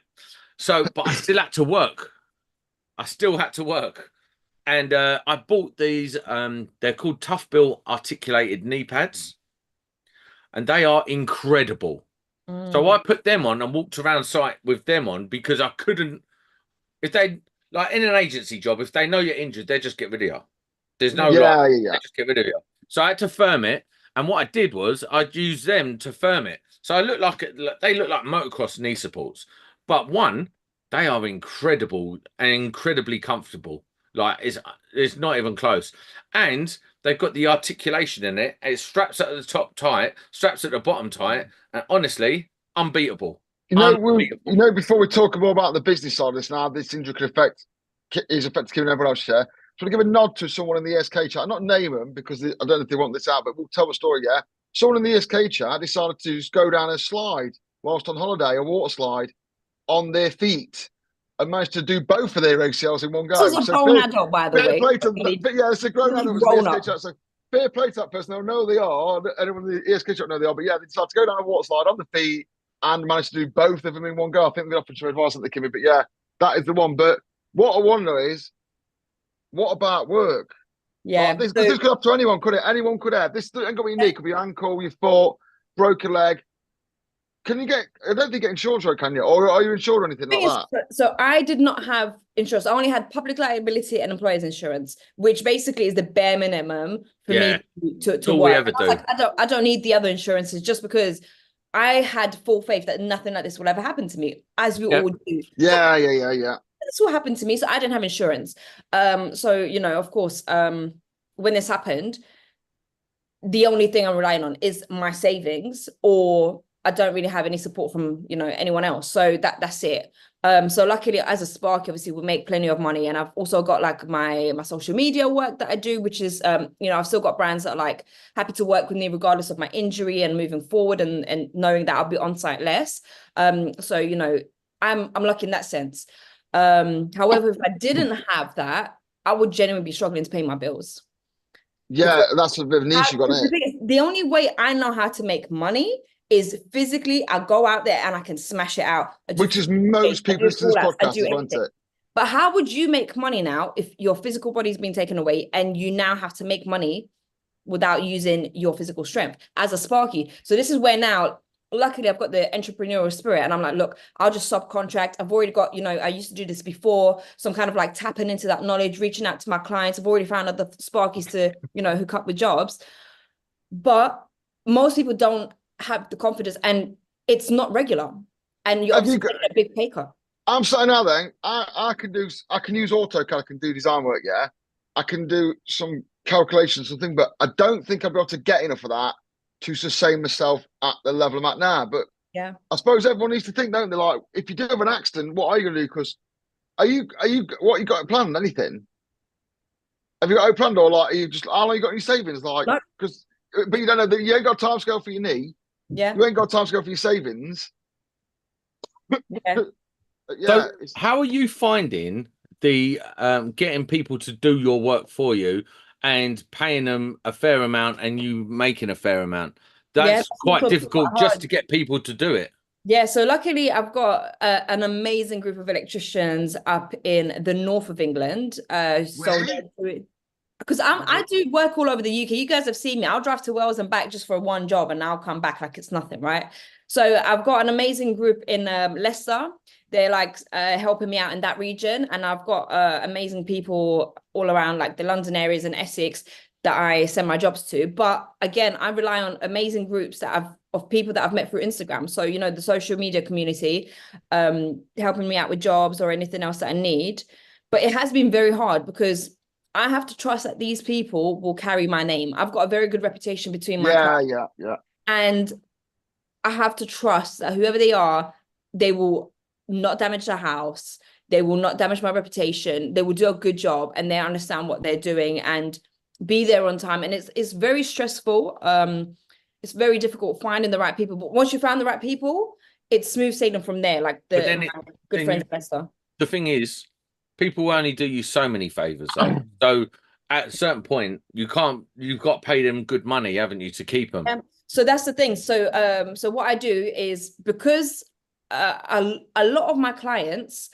So, but I still had to work. And I bought these. They're called Tough Built articulated knee pads, and they are incredible. So I put them on and walked around site with them on, because I couldn't. If they, like in an agency job, if they know you're injured, they just get rid of you. There's no they just get rid of you. So I had to firm it, and what I did was I'd use them to firm it. So they look like motocross knee supports, but they are incredible and incredibly comfortable. Like, it's not even close. And they've got the articulation in it, and it straps at the top tight, straps at the bottom tight, and honestly, unbeatable. Before we talk more about the business side of this now, this injury could affect Kimmy and everyone else. Yeah, so to give a nod to someone in the ESK chat, not name them because I don't know if they want this out, but we'll tell the story. Yeah, someone in the ESK chat decided to just go down a slide whilst on holiday, a water slide, on their feet, and managed to do both of their ACLs in one go. This is a grown adult, by the way. Yeah, it's a grown adult. So fair play to that person. They'll know they are. Anyone in the ESK chat know they are. But yeah, they decided to go down a water slide on the feet and managed to do both of them in one go. I think they offered some advice at the Kimmy, but yeah, that is the one. But what I wonder is, what about work? Yeah, this could happen to anyone, could it? Anyone could have. This ain't got to be unique. It could be ankle, your foot, broke a leg. Can you get? I don't think you get insurance, right? Can you? Or are you insured or anything like that? So I did not have insurance. I only had public liability and employer's insurance, which basically is the bare minimum for me to work. I don't need the other insurances just because I had full faith that nothing like this will ever happen to me, as we all do. Yeah. This will happen to me, so I didn't have insurance. So of course, when this happened, the only thing I'm relying on is my savings, or I don't really have any support from anyone else. So that's it. So luckily, as a Sparky, obviously we make plenty of money, and I've also got like my social media work that I do, which is I've still got brands that are like happy to work with me regardless of my injury and moving forward, and knowing that I'll be on site less. So I'm lucky in that sense. However, if I didn't have that, I would genuinely be struggling to pay my bills. Yeah, that's a bit of a niche you got in. The only way I know how to make money is physically. I go out there and I can smash it out. Which is most people listening to this podcast, isn't it? But how would you make money now if your physical body's been taken away and you now have to make money without using your physical strength as a Sparky? So this is where now, luckily, I've got the entrepreneurial spirit, and I'm like, look, I'll just subcontract. I've already got, I used to do this before. So I'm kind of like tapping into that knowledge, reaching out to my clients. I've already found other Sparkies to, hook up with jobs. But most people don't have the confidence, and it's not regular. And you're getting a big pay cut. I'm saying now then, I can use AutoCAD, I can do design work, yeah. I can do some calculations, something, but I don't think I'll be able to get enough of that to sustain myself at the level I'm at now. But yeah, I suppose everyone needs to think, don't they? Like, if you do have an accident, what are you gonna do? Because what you got planned? Anything? Have you got it planned, or like, are you just how long you got any savings? Like, because but you don't know that you ain't got time scale for your knee. Yeah, you ain't got time scale for your savings. Yeah. So how are you finding the getting people to do your work for you and paying them a fair amount and you making a fair amount? That's quite difficult just to get people to do it. Yeah, so luckily I've got an amazing group of electricians up in the north of England. Because I do work all over the UK. You guys have seen me. I'll drive to Wales and back just for one job, and I'll come back like it's nothing, right? So I've got an amazing group in Leicester. They're like helping me out in that region, and I've got amazing people all around like the London areas and Essex that I send my jobs to. But again, I rely on amazing groups of people that I've met through Instagram. So the social media community, helping me out with jobs or anything else that I need. But it has been very hard because I have to trust that these people will carry my name. I've got a very good reputation between my clients. Yeah. And I have to trust that whoever they are, they will not damage the house. They will not damage my reputation. They will do a good job, and they understand what they're doing and be there on time. And it's very stressful. It's very difficult finding the right people. But once you found the right people, it's smooth sailing from there. Like good friends, Esther. The thing is, people only do you so many favors. So at a certain point, you've got to pay them good money, haven't you, to keep them? So that's the thing. So what I do is, because a lot of my clients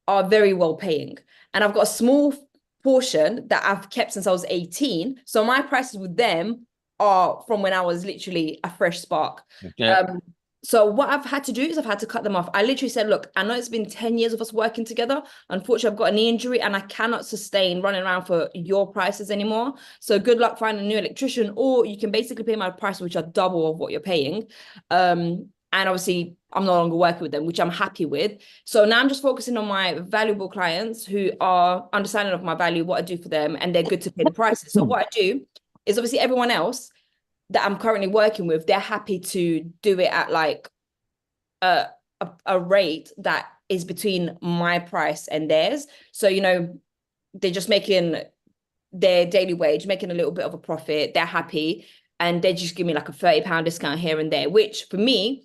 are very well paying, and I've got a small portion that I've kept since I was 18. So my prices with them are from when I was literally a fresh spark. Yeah. So what I've had to do is I've had to cut them off. I literally said, look, I know it's been 10 years of us working together. Unfortunately, I've got a knee injury and I cannot sustain running around for your prices anymore. So good luck finding a new electrician, or you can basically pay my price, which are double of what you're paying. And obviously I'm no longer working with them, which I'm happy with. So now I'm just focusing on my valuable clients who are understanding of my value, what I do for them, and they're good to pay the prices. So what I do, is obviously everyone else that I'm currently working with, they're happy to do it at like a rate that is between my price and theirs. So, you know, they're just making their daily wage, making a little bit of a profit. They're happy. And they just give me like a £30 discount here and there, which for me,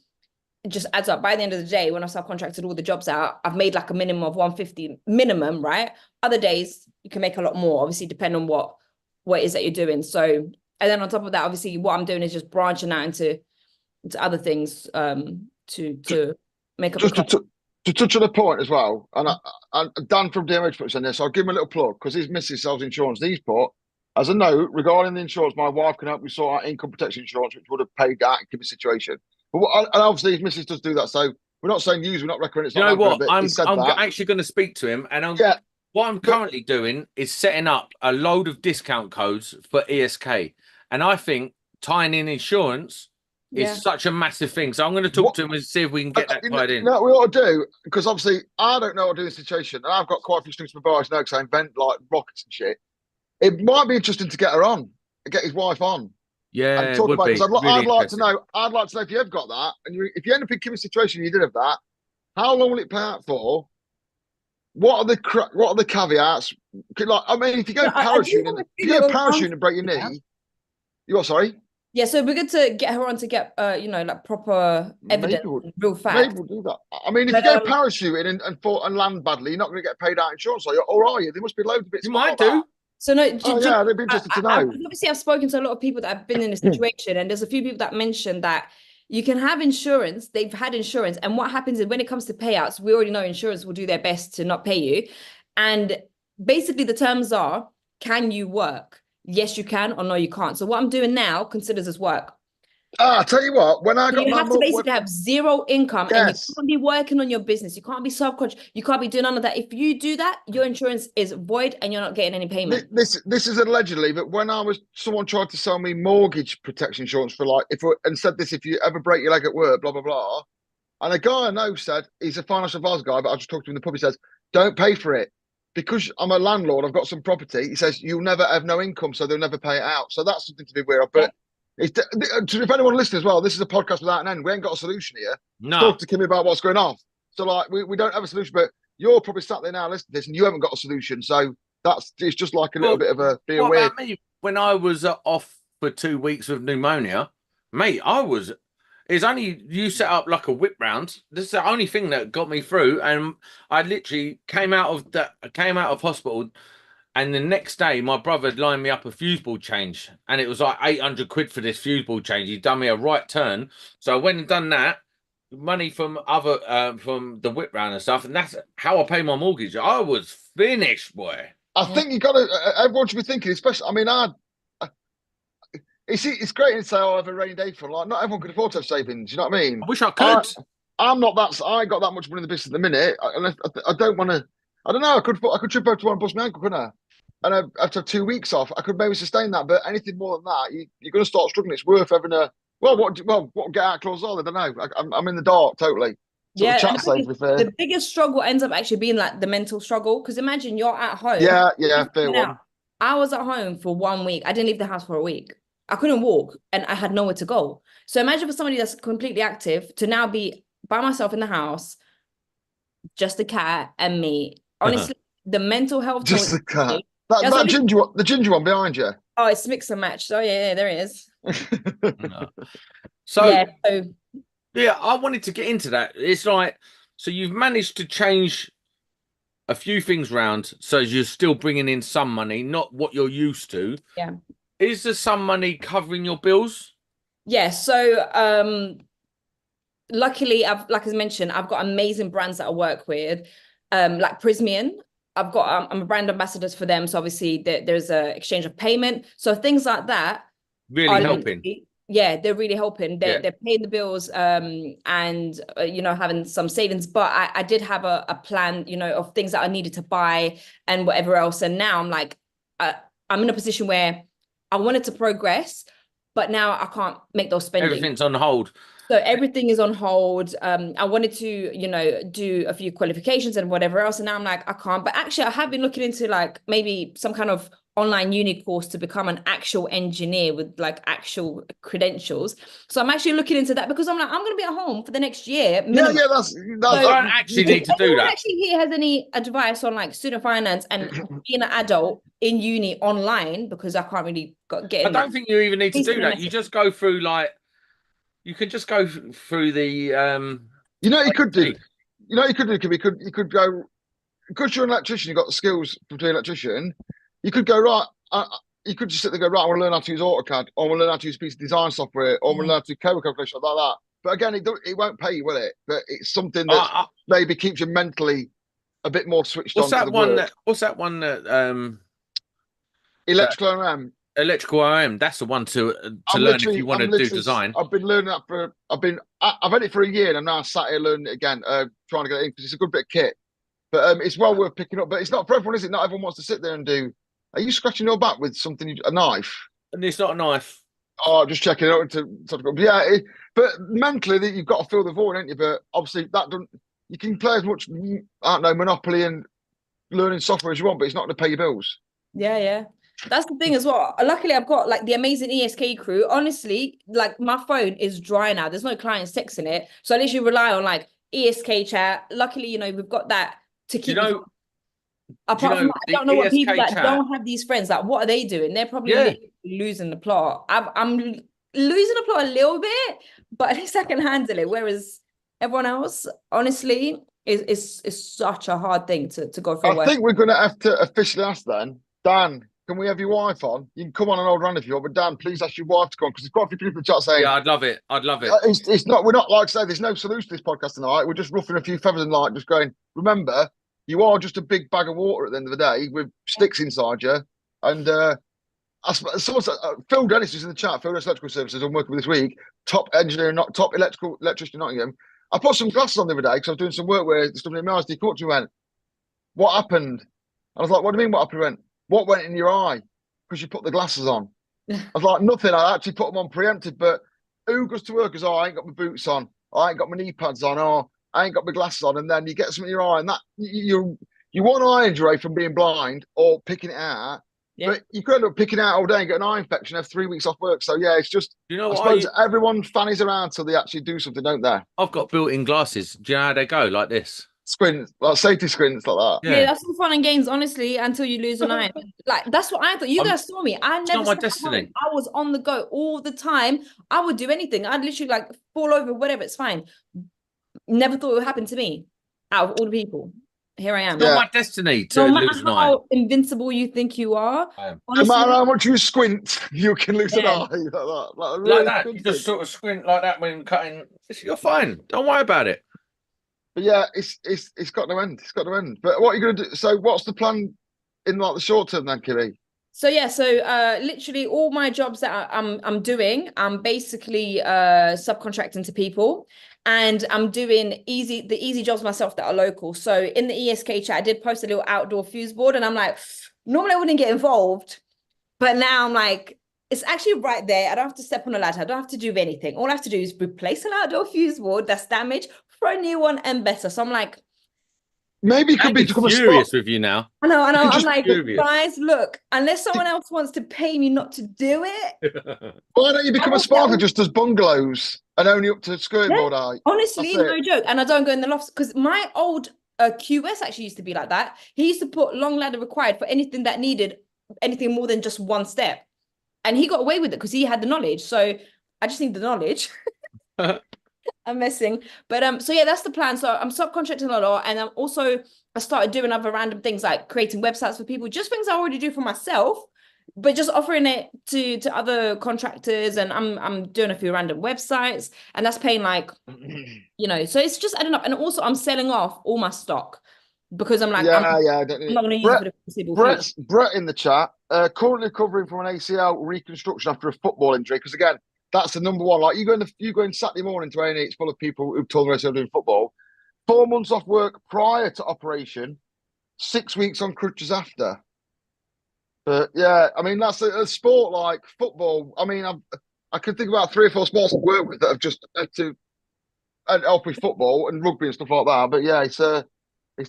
it just adds up. By the end of the day, when I subcontracted all the jobs out, I've made like a minimum of 150 minimum, right? Other days you can make a lot more, obviously, depending on what it is that you're doing. So, and then on top of that, obviously, what I'm doing is just branching out into other things to make up. Just to touch on a point as well, and Dan from DMH puts on this, I'll give him a little plug because his missus sells insurance. He's put, as a note, regarding the insurance, my wife can help me sort out income protection insurance, which would have paid that in Kimmy's situation. But and obviously his missus does do that. So we're not saying use, we're not recommending it's you know what? I'm that. actually going to speak to him, and what I'm currently doing is setting up a load of discount codes for ESK. And I think tying in insurance is such a massive thing. So I'm going to talk to him and see if we can get that tied in. No, we ought to do, because obviously I don't know what to do in this situation. And I've got quite a few strings to my boys now because I invent like rockets and shit. It might be interesting to get her on, get his wife on. Yeah, and talk about it. Really I'd like to know if you have got that, and if you end up in Kimmy's situation, you did have that. How long will it pay out for? What are the caveats? Like, I mean, if you go parachuting and break your knee, you what? Sorry. Yeah, so we're good to get her on to get like proper evidence, real facts. Maybe we'll do that. I mean, if you go parachuting and land badly, you're not going to get paid out insurance, or are you? There must be loads of bits. You might do. So no, they'd be interested to know. Obviously, I've spoken to a lot of people that have been in this situation, and there's a few people that mentioned that you can have insurance. They've had insurance, and what happens is when it comes to payouts, we already know insurance will do their best to not pay you. And basically, the terms are: can you work? Yes, you can, or no, you can't. So what I'm doing now considers as work. I tell you what, when I got you have to basically have zero income, and you can't be working on your business. You can't be subcontract. You can't be doing none of that. If you do that, your insurance is void, and you're not getting any payment. This is allegedly, but when someone tried to sell me mortgage protection insurance for and said this: if you ever break your leg at work, blah blah blah. And a guy I know said, he's a financial advisor guy, but I just talked to him in the pub. He says, don't pay for it. Because I'm a landlord, I've got some property. He says, you'll never have no income, so they'll never pay it out. So that's something to be aware of. But if anyone listening as well, this is a podcast without an end. We ain't got a solution here. No. Talk to Kimmy about what's going on. So like, we don't have a solution, but you're probably sat there now listening to this and you haven't got a solution. So it's just like a little bit of a be aware. What about me? When I was off for 2 weeks with pneumonia, mate, it's only you set up like a whip round. This is the only thing that got me through, and I literally came out of hospital, and the next day my brother had lined me up a fuse board change, and it was like 800 quid for this fuse board change. He'd done me a right turn, so I went and done that. Money from from the whip round and stuff, and that's how I pay my mortgage. I was finished, boy. I think you got to. Everyone should be thinking, especially. I mean, it's great to say, "Oh, I have a rainy day fund." Like, not everyone can afford to have savings. You know what I mean? I wish I could. I'm not that. I ain't got that much money in the business at the minute. I don't want to. I don't know. I could trip over to one and bust my ankle, couldn't I? And after 2 weeks off, I could maybe sustain that. But anything more than that, you're going to start struggling. It's worth having a what get out clause are? I don't know. I'm in the dark totally. So the biggest struggle ends up actually being like the mental struggle. Because imagine you're at home. Yeah, fair one. I was at home for 1 week. I didn't leave the house for a week. I couldn't walk and I had nowhere to go. So imagine for somebody that's completely active to now be by myself in the house, just the cat and me. Honestly, the mental health. Just the cat. The ginger one behind you. Oh, it's mix and match. Oh yeah, there it is. No. So I wanted to get into that. It's like, so you've managed to change a few things around, so you're still bringing in some money, not what you're used to. Yeah. Is there some money covering your bills? Yeah. So luckily, like I mentioned, I've got amazing brands that I work with, like Prismian. I'm a brand ambassador for them. So obviously there's a exchange of payment. So things like that. Really helping. Yeah, they're really helping. They're paying the bills and having some savings. But I did have a plan, of things that I needed to buy and whatever else. And now I'm like, I'm in a position where I wanted to progress, but now I can't make those spending. Everything's on hold. So everything is on hold. I wanted to, do a few qualifications and whatever else. And now I'm like, I can't. But actually, I have been looking into like maybe some kind of online uni course to become an actual engineer with like actual credentials. So I'm actually looking into that because I'm like, I'm going to be at home for the next year. Minimum. Yeah, that's You don't actually need to do Anyone that. actually here has any advice on like student finance and being an adult in uni online, because I can't really get I in don't that. think you even need to Please do send a that. You message. just go through like, you can just go through the you know, you could do. IT. You know, you could do. You could go, because you're an electrician. You've got the skills to be an electrician. You could go right. You could just sit there and go, right, I want to learn how to use AutoCAD, or I want to learn how to use a piece of design software, or I want to learn how to do code calculation like that. But again, it won't pay you, will it? But it's something that maybe keeps you mentally a bit more switched on to the work. What's that one that Electrical RM. Electrical RM? That's the one to learn if you want to do design. I've been learning that I've had it for a year, and I'm now sat here learning it again, trying to get it in, because it's a good bit of kit. But it's well worth picking up. But it's not for everyone, is it? Not everyone wants to sit there and do. Are you scratching your back with something, a knife? And it's not a knife. Oh, just checking it out. Yeah, but mentally, you've got to fill the void, ain't you? But obviously, that doesn't. You can play as much, I don't know, Monopoly and learning software as you want, but it's not going to pay your bills. Yeah. That's the thing as well. Luckily, I've got like the amazing ESK crew. Honestly, like my phone is dry now. There's no clients texting it. So I literally rely on like ESK chat. Luckily, you know, we've got that to keep. Apart from that, I don't know what people that don't have these friends, like what are they doing? They're probably losing the plot. I'm losing the plot a little bit, but at least I can handle it. Whereas everyone else, honestly, is such a hard thing to go through. I think we're going to have to officially ask then, Dan, can we have your wife on? You can come on an old run if you want, but Dan, please ask your wife to come on, because there's quite a few people in the chat saying, yeah, I'd love it. It's not, we're not, like I say, there's no solution to this podcast tonight. We're just ruffling a few feathers and like just going, remember, you are just a big bag of water at the end of the day with sticks inside you. And Phil Dennis is in the chat. Phil Dennis Electrical Services I'm working with this week. Top engineer, not top electrician in Nottingham. I put some glasses on the other day because I was doing some work where somebody in my eyes, he caught me and went, what happened? I was like, what do you mean what happened? He went, what went in your eye? Because you put the glasses on. I was like, nothing. I actually put them on preempted. But who goes to work as, oh, I ain't got my boots on. I ain't got my knee pads on. Oh, I ain't got my glasses on. And then you get something in your eye, and that you want eye injury from being blind or picking it out. Yeah. But you could end up picking it out all day and get an eye infection, have 3 weeks off work. So yeah, it's just, you know, I suppose everyone fannies around till they actually do something, don't they? I've got built-in glasses. Do you know how they go? Like this. Squints, like safety squints like that. Yeah, that's all fun and games, honestly, until you lose an eye. Like, that's what I thought. You guys saw me. I never. It's not my destiny. I was on the go all the time. I would do anything. I'd literally like fall over, whatever. It's fine. Never thought it would happen to me. Out of all the people, here I am. It's not my destiny to lose an eye. How invincible you think you are. Honestly, no matter how much you squint, you can lose an eye like that. Like that. You just sort of squint like that when cutting. You're fine. Don't worry about it. But yeah, it's got no end. It's got no end. But what are you going to do? So what's the plan in like the short term then, Kimmy? So yeah, literally all my jobs that I'm doing, I'm basically subcontracting to people, and I'm doing the easy jobs myself that are local. So in the ESK chat, I did post a little outdoor fuse board, and I'm like, normally I wouldn't get involved, but now I'm like, it's actually right there. I don't have to step on a ladder. I don't have to do anything. All I have to do is replace an outdoor fuse board that's damaged, for a new one and better. So I'm like, maybe it could be furious with you now. I know. I'm like, guys, look, unless someone else wants to pay me not to do it, why don't you become a sparkler just does bungalows and only up to skirting board height? Honestly, no joke. And I don't go in the lofts, because my old QS actually used to be like that. He used to put long ladder required for anything that needed anything more than just one step, and he got away with it because he had the knowledge. So I just need the knowledge. I'm messing, but so yeah, that's the plan. So I'm subcontracting a lot, and I started doing other random things like creating websites for people, just things I already do for myself, but just offering it to other contractors. And I'm doing a few random websites, and that's paying like, you know, so it's just adding up. And also I'm selling off all my stock because I'm like, I'm not going to use it for the foreseeable future. Brett in the chat, currently recovering from an ACL reconstruction after a football injury, because again, that's the number one. Like you go in Saturday morning to A&E, it's full of people who've told me they're doing football. 4 months off work prior to operation, 6 weeks on crutches after. But yeah, I mean, that's a sport like football. I mean, I can think about 3 or 4 sports I've worked with that have just had to help with football and rugby and stuff like that. But yeah, it's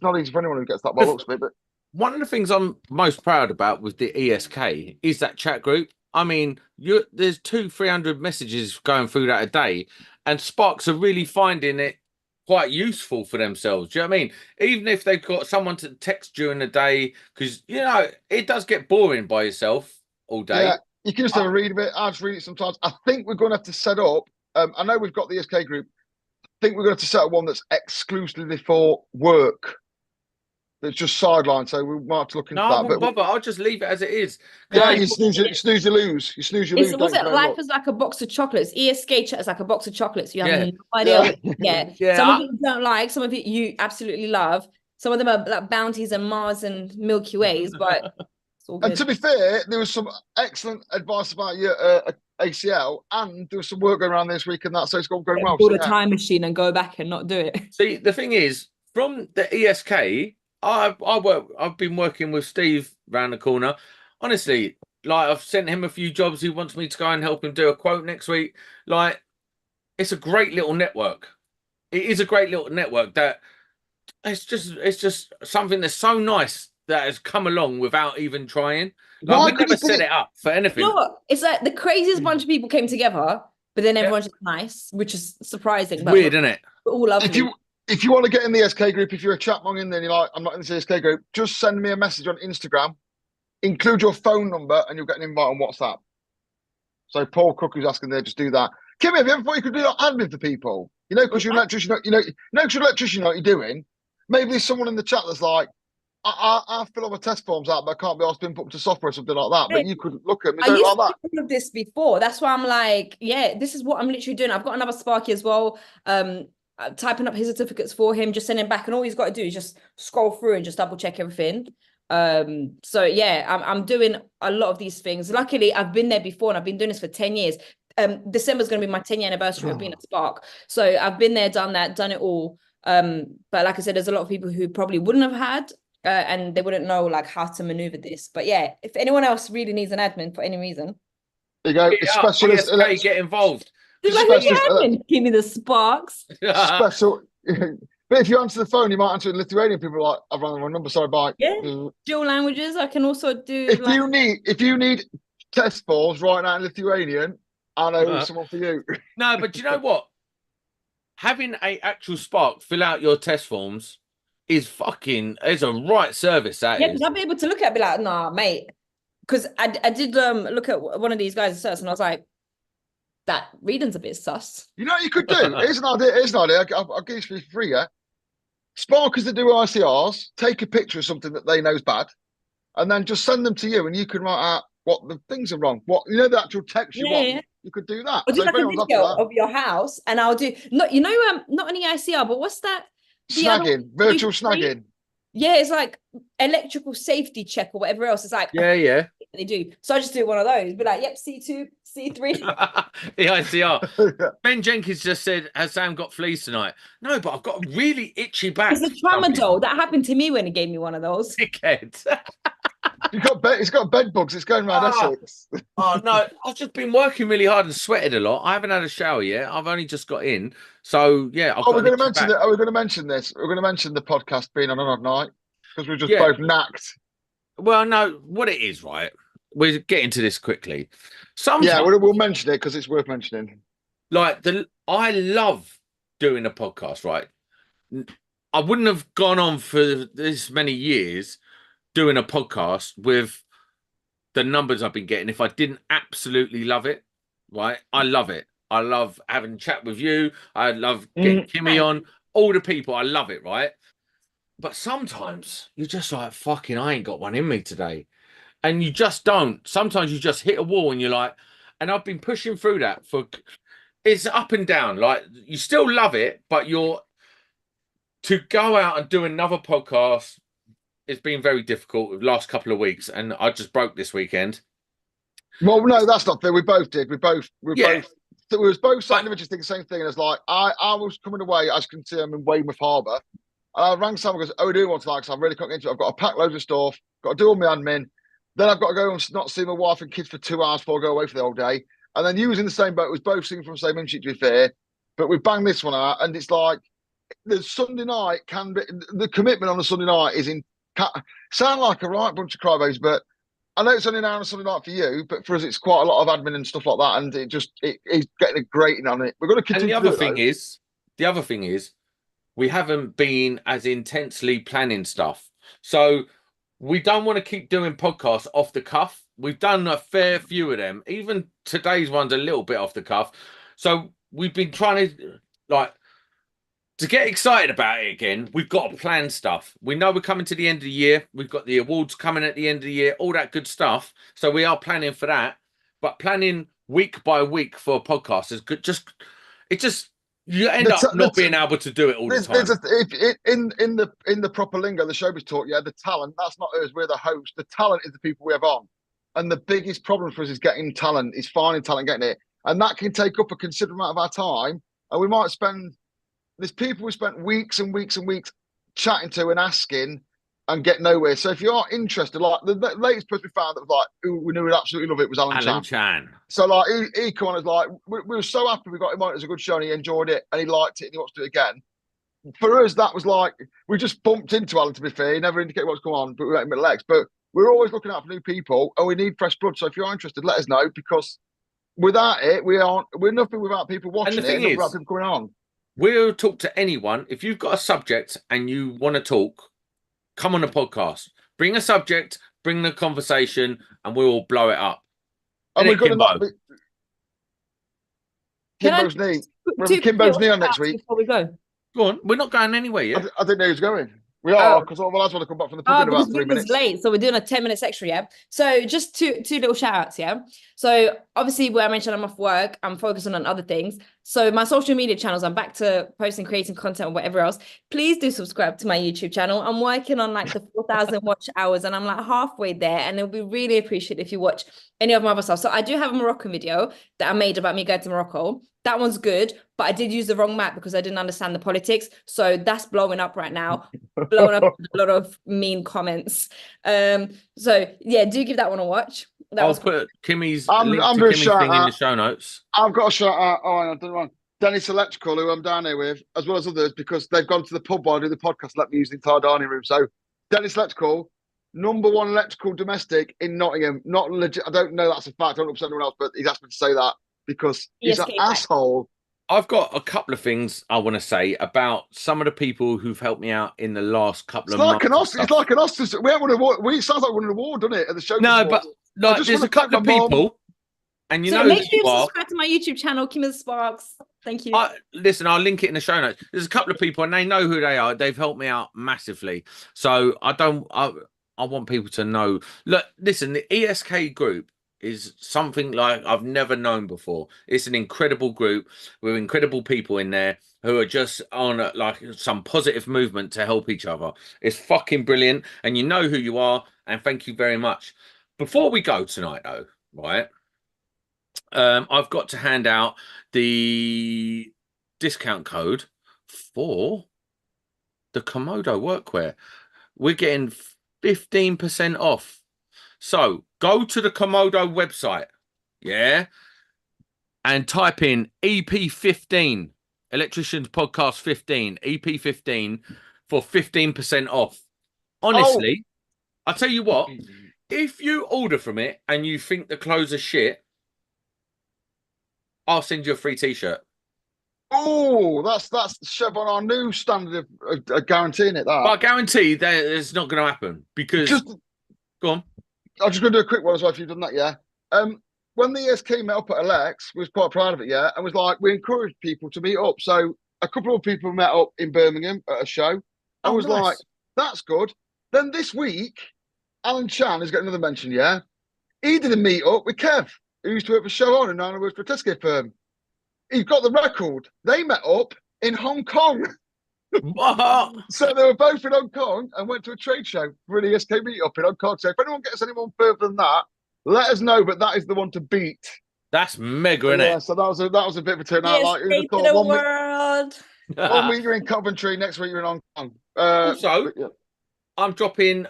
not easy for anyone who gets that by looks of it. But one of the things I'm most proud about with the ESK is that chat group. I mean, there's 200-300 messages going through that a day, and Sparks are really finding it quite useful for themselves. Do you know what I mean? Even if they've got someone to text during the day, because it does get boring by yourself all day. Yeah, you can just have a read of it. I just read it sometimes. I think we're going to have to set up. I know we've got the ESK group. I think we're going to have to set up one that's exclusively for work. That's just sidelined, so we might have to look into that. I won't bother. I'll just leave it as it is. Yeah, you snooze, you lose. You snooze, you lose. Was it life is like a box of chocolates? ESK chat is like a box of chocolates. You have no idea. Yeah. Some of you don't like, some of it you absolutely love. Some of them are like Bounties and Mars and Milky Ways, but it's all good. And to be fair, there was some excellent advice about your ACL, and there was some work going around this week, and that, so it's going well. Build a time machine and go back and not do it. See, the thing is, from the ESK, I've been working with Steve round the corner. Honestly, like, I've sent him a few jobs. He wants me to go and help him do a quote next week. Like, it's a great little network. It is a great little network that it's just something that's so nice that has come along without even trying. Like, we never set it up for anything. You know what? It's like the craziest bunch of people came together, but then everyone's just nice, which is surprising. It's weird, isn't it? We're all lovely. If you want to get in the SK group, if you're a chatmong in there and you're like, I'm not in the SK group, just send me a message on Instagram, include your phone number, and you'll get an invite on WhatsApp. So Paul Cook, who's asking there, just do that. Kimmy, have you ever thought you could do that admin for people? Because you're an electrician, because you're an electrician, you know what you're doing. Maybe there's someone in the chat that's like, I fill all my test forms out, but I can't be asked to input to software or something like that. But you could look at me like that. I used to do this before. That's why I'm like, yeah, this is what I'm literally doing. I've got another Sparky as well. Typing up his certificates for him, just sending back, and all he's got to do is just scroll through and just double check everything. So yeah, I'm doing a lot of these things. Luckily, I've been there before, and I've been doing this for 10 years. December's going to be my 10-year anniversary of being at Spark. So I've been there, done it all. But like I said, there's a lot of people who probably wouldn't have had, and they wouldn't know like how to maneuver this. But yeah, if anyone else really needs an admin for any reason, there you go. Specialist, get involved. Give me the Sparks. Special. But if you answer the phone, you might answer in Lithuanian. People are like, I've run the wrong number, sorry, bye. Yeah. Dual languages. I can also do. If you need test forms right now in Lithuanian, I know someone for you. No, but do you know what? Having an actual Spark fill out your test forms is a right service. That because I'll be able to look at it and be like, nah, mate. Because I did look at one of these guys' certs, and I was like, that reading's a bit sus. You know what you could do? Here's an idea. I'll give you for free, yeah? Sparkers that do ICRs, take a picture of something that they know is bad, and then just send them to you, and you can write out what the things are wrong. What the actual text you want. You could do that. Or do like a video of your house, and I'll do not an EICR, but what's that? Snagging, virtual snagging. Yeah, it's like electrical safety check or whatever else. It's like they do. So I just do one of those. Be like, yep, C2, C3. EICR. Ben Jenkins just said, has Sam got fleas tonight? No, but I've got a really itchy back. It's a tramadol. That happened to me when he gave me one of those. Dickhead. It's got bed bugs. It's going around Essex. Oh no, I've just been working really hard and sweated a lot. I haven't had a shower yet. I've only just got in. So yeah. We're going to mention that. We're going to mention this. We're going to mention the podcast being on an odd night because we're just both knacked. Well, no, what it is, right? We're getting to this quickly. Yeah, we'll mention it because it's worth mentioning. Like I love doing a podcast, right? I wouldn't have gone on for this many years doing a podcast with the numbers I've been getting if I didn't absolutely love it, right? I love it. I love having a chat with you. I love getting Kimmy on, all the people. I love it, right? But sometimes you're just like, fucking, I ain't got one in me today. And you just don't. Sometimes you just hit a wall and you're like, and I've been pushing through that it's up and down. Like, you still love it, but to go out and do another podcast, it's been very difficult the last couple of weeks, and I just broke this weekend. Well, no, that's not fair. We both did. We was both sat just thinking the same thing. And it's like I was coming away, as you can see, I'm in Weymouth Harbour. And I rang Sam and goes, "Oh, I do want to because I really can't get into it. I've got to pack loads of stuff, got to do all my admin. Then I've got to go and not see my wife and kids for 2 hours before I go away for the whole day. And then you was in the same boat. We was both singing from the same hymn sheet, to be fair. But we banged this one out, and it's like the Sunday night can be the commitment on a Sunday night is sound like a right bunch of crybabies, but I know it's only an hour and something like for you, but for us, it's quite a lot of admin and stuff like that, and it's getting a grating on it. We're going to continue. And the other thing is, we haven't been as intensely planning stuff, so we don't want to keep doing podcasts off the cuff. We've done a fair few of them. Even today's one's a little bit off the cuff. So we've been trying to get excited about it again. We've got to plan stuff. We know we're coming to the end of the year. We've got the awards coming at the end of the year, all that good stuff. So we are planning for that. But planning week by week for a podcast is good. You end up not being able to do it all the time. In the proper lingo, the showbiz talk, the talent, that's not us, we're the host. The talent is the people we have on. And the biggest problem for us is getting talent, is finding talent, getting it. And that can take up a considerable amount of our time. And we might there's people we spent weeks and weeks and weeks chatting to and asking and get nowhere. So if you are interested, like the latest person we found that was like, who we knew would absolutely love it was Alan Chan. So like he come on as like, we were so happy we got him on. It was a good show and he enjoyed it and he liked it and he wants to do it again. For us, that was like, we just bumped into Alan, to be fair. He never indicated what's going on, but we went middle legs. But we're always looking out for new people and we need fresh blood. So if you're interested, let us know, because without it, we're nothing without people watching it, nothing without people going on. We'll talk to anyone. If you've got a subject and you want to talk, come on the podcast. Bring a subject, bring the conversation, and we'll blow it up. And we're going to Kimbo's knee. Kimbo's knee on next week. Before we go. Go on. We're not going anywhere yet. I didn't know who's going. We are, because all the lads want to come back from the pub in about 3 minutes. Late, so we're doing a 10 minutes extra, yeah? So just two little shout outs, yeah? So obviously, where I mentioned I'm off work, I'm focusing on other things. So my social media channels, I'm back to posting, creating content, or whatever else. Please do subscribe to my YouTube channel. I'm working on like the 4,000 watch hours, and I'm like halfway there. And it'll be really appreciated if you watch any of my other stuff. So I do have a Moroccan video that I made about me going to Morocco. That one's good, but I did use the wrong map because I didn't understand the politics. So that's blowing up right now, blowing up a lot of mean comments. So yeah, do give that one a watch. I'll put Kimmy's I'm thing in the show notes. I've got a shout out. Oh, I don't know. Dennis Electrical, who I'm down here with, as well as others, because they've gone to the pub while I do the podcast, let me use the entire dining room. So Dennis Electrical, #1 electrical domestic in Nottingham. Not legit. I don't know that's a fact. I don't upset anyone else, but he's asked me to say that because he's an asshole. I've got a couple of things I want to say about some of the people who've helped me out in the last couple of months. It's like an Oscars. We haven't won an award. It sounds like we won an award, doesn't it, at the show? No, but there's a couple of people, and you know, make sure you subscribe to my YouTube channel, Kimmy Sparks. Thank you. Listen, I'll link it in the show notes. There's a couple of people, and they know who they are. They've helped me out massively. So I want people to know. Look, listen, the ESK group is something like I've never known before. It's an incredible group with incredible people in there who are just on like some positive movement to help each other. It's fucking brilliant, and you know who you are, and thank you very much. Before we go tonight, though, right? I've got to hand out the discount code for the Komodo workwear. We're getting 15% off. So go to the Komodo website, yeah, and type in EP15, Electricians Podcast 15, EP15 for 15% off. Honestly, I'll tell you what, if you order from it and you think the clothes are shit, I'll send you a free t-shirt. Oh, that's Chevron, our new standard of guaranteeing it. That, but I guarantee that it's not going to happen because. Go on. I'm just going to do a quick one as well if you've done that, yeah. When the ESK met up at Alex, we was quite proud of it, yeah, and was like, we encouraged people to meet up. So a couple of people met up in Birmingham at a show. I was like, that's good. Then this week, Alan Chan has got another mention, yeah. He did a meet up with Kev, who used to work for Show On and now works for a TESS firm. He's got the record. They met up in Hong Kong. So they were both in Hong Kong and went to a trade show for an ESK meetup in Hong Kong. So if anyone gets anyone further than that, let us know. But that is the one to beat. That's mega, isn't it? So that was a bit of a turnout. Like, one week you're in Coventry, next week you're in Hong Kong. I'm dropping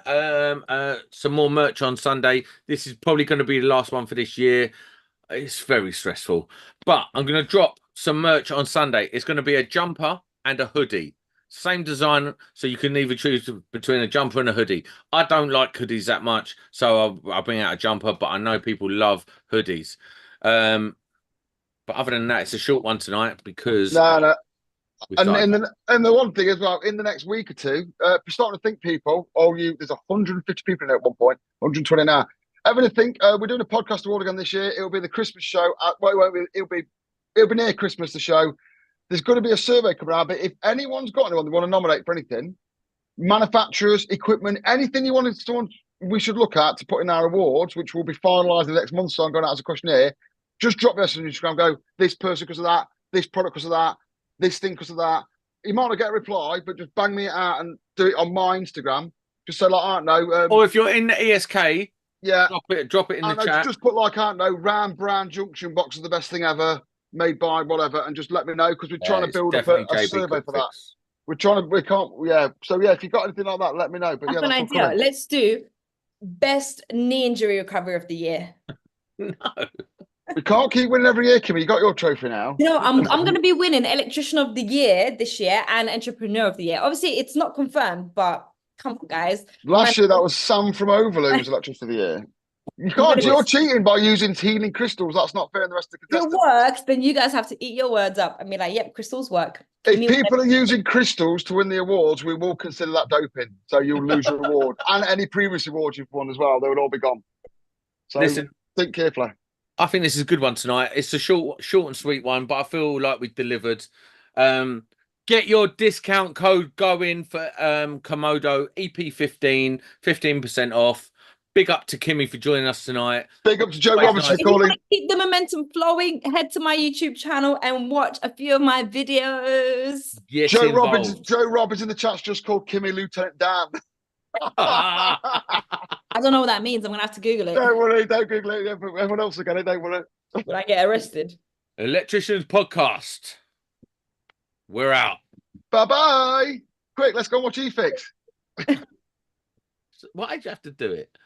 some more merch on Sunday. This is probably going to be the last one for this year. It's very stressful, but I'm going to drop some merch on Sunday. It's going to be a jumper and a hoodie. Same design, so you can either choose between a jumper and a hoodie. I don't like hoodies that much, so I'll bring out a jumper, but I know people love hoodies. But other than that, it's a short one tonight because No. we And started. the one thing as well, in the next week or two, we're starting to think, people, there's 150 people in there at one point, 120 now. Having to think, we're doing a podcast award again this year. It'll be the Christmas show. Well, it won't be, it'll be near Christmas, the show. There's going to be a survey coming out, but if anyone's got anyone they want to nominate for anything, manufacturers, equipment, anything you wanted someone we should look at to put in our awards, which will be finalised in the next month, so I'm going out as a questionnaire, just drop this on Instagram, go, this person because of that, this product because of that, this thing because of that. You might not get a reply, but just bang me out and do it on my Instagram. Just say, like, I don't know. Or if you're in the ESK, yeah, drop it in the chat. Just put, like, I don't know, Ram Brand Junction Box is the best thing ever, made by whatever, and just let me know, because we're trying to build up a survey for that. So yeah, if you've got anything like that, let me know. But that's yeah, an idea. Let's do best knee injury recovery of the year. No. We can't keep winning every year, Kimmy. You got your trophy now. You know, I'm going to be winning Electrician of the Year this year and Entrepreneur of the Year. Obviously, it's not confirmed, but come on, guys. Last year, that was Sam from Overloo who was Electrician of the Year. You can't. You're cheating by using healing crystals. That's not fair. And the rest of the contestants. If it works, then you guys have to eat your words up and be like, "Yep, crystals work." If people are using crystals to win the awards, we will consider that doping. So you'll lose your award and any previous awards you've won as well. They would all be gone. So listen, think carefully. I think this is a good one tonight. It's a short and sweet one, but I feel like we've delivered. Get your discount code going for Komodo EP15, 15% off. Big up to Kimmy for joining us tonight. Big up to Joe Robertson. If you want to keep the momentum flowing, head to my YouTube channel and watch a few of my videos. Joe Robbins in the chat's just called Kimmy Lieutenant Dan. I don't know what that means. I'm going to have to Google it. Don't worry, don't Google it. Everyone else will get it, don't worry. Will I get arrested? Electricians Podcast. We're out. Bye-bye. Quick, let's go and watch eFix. Why did you have to do it?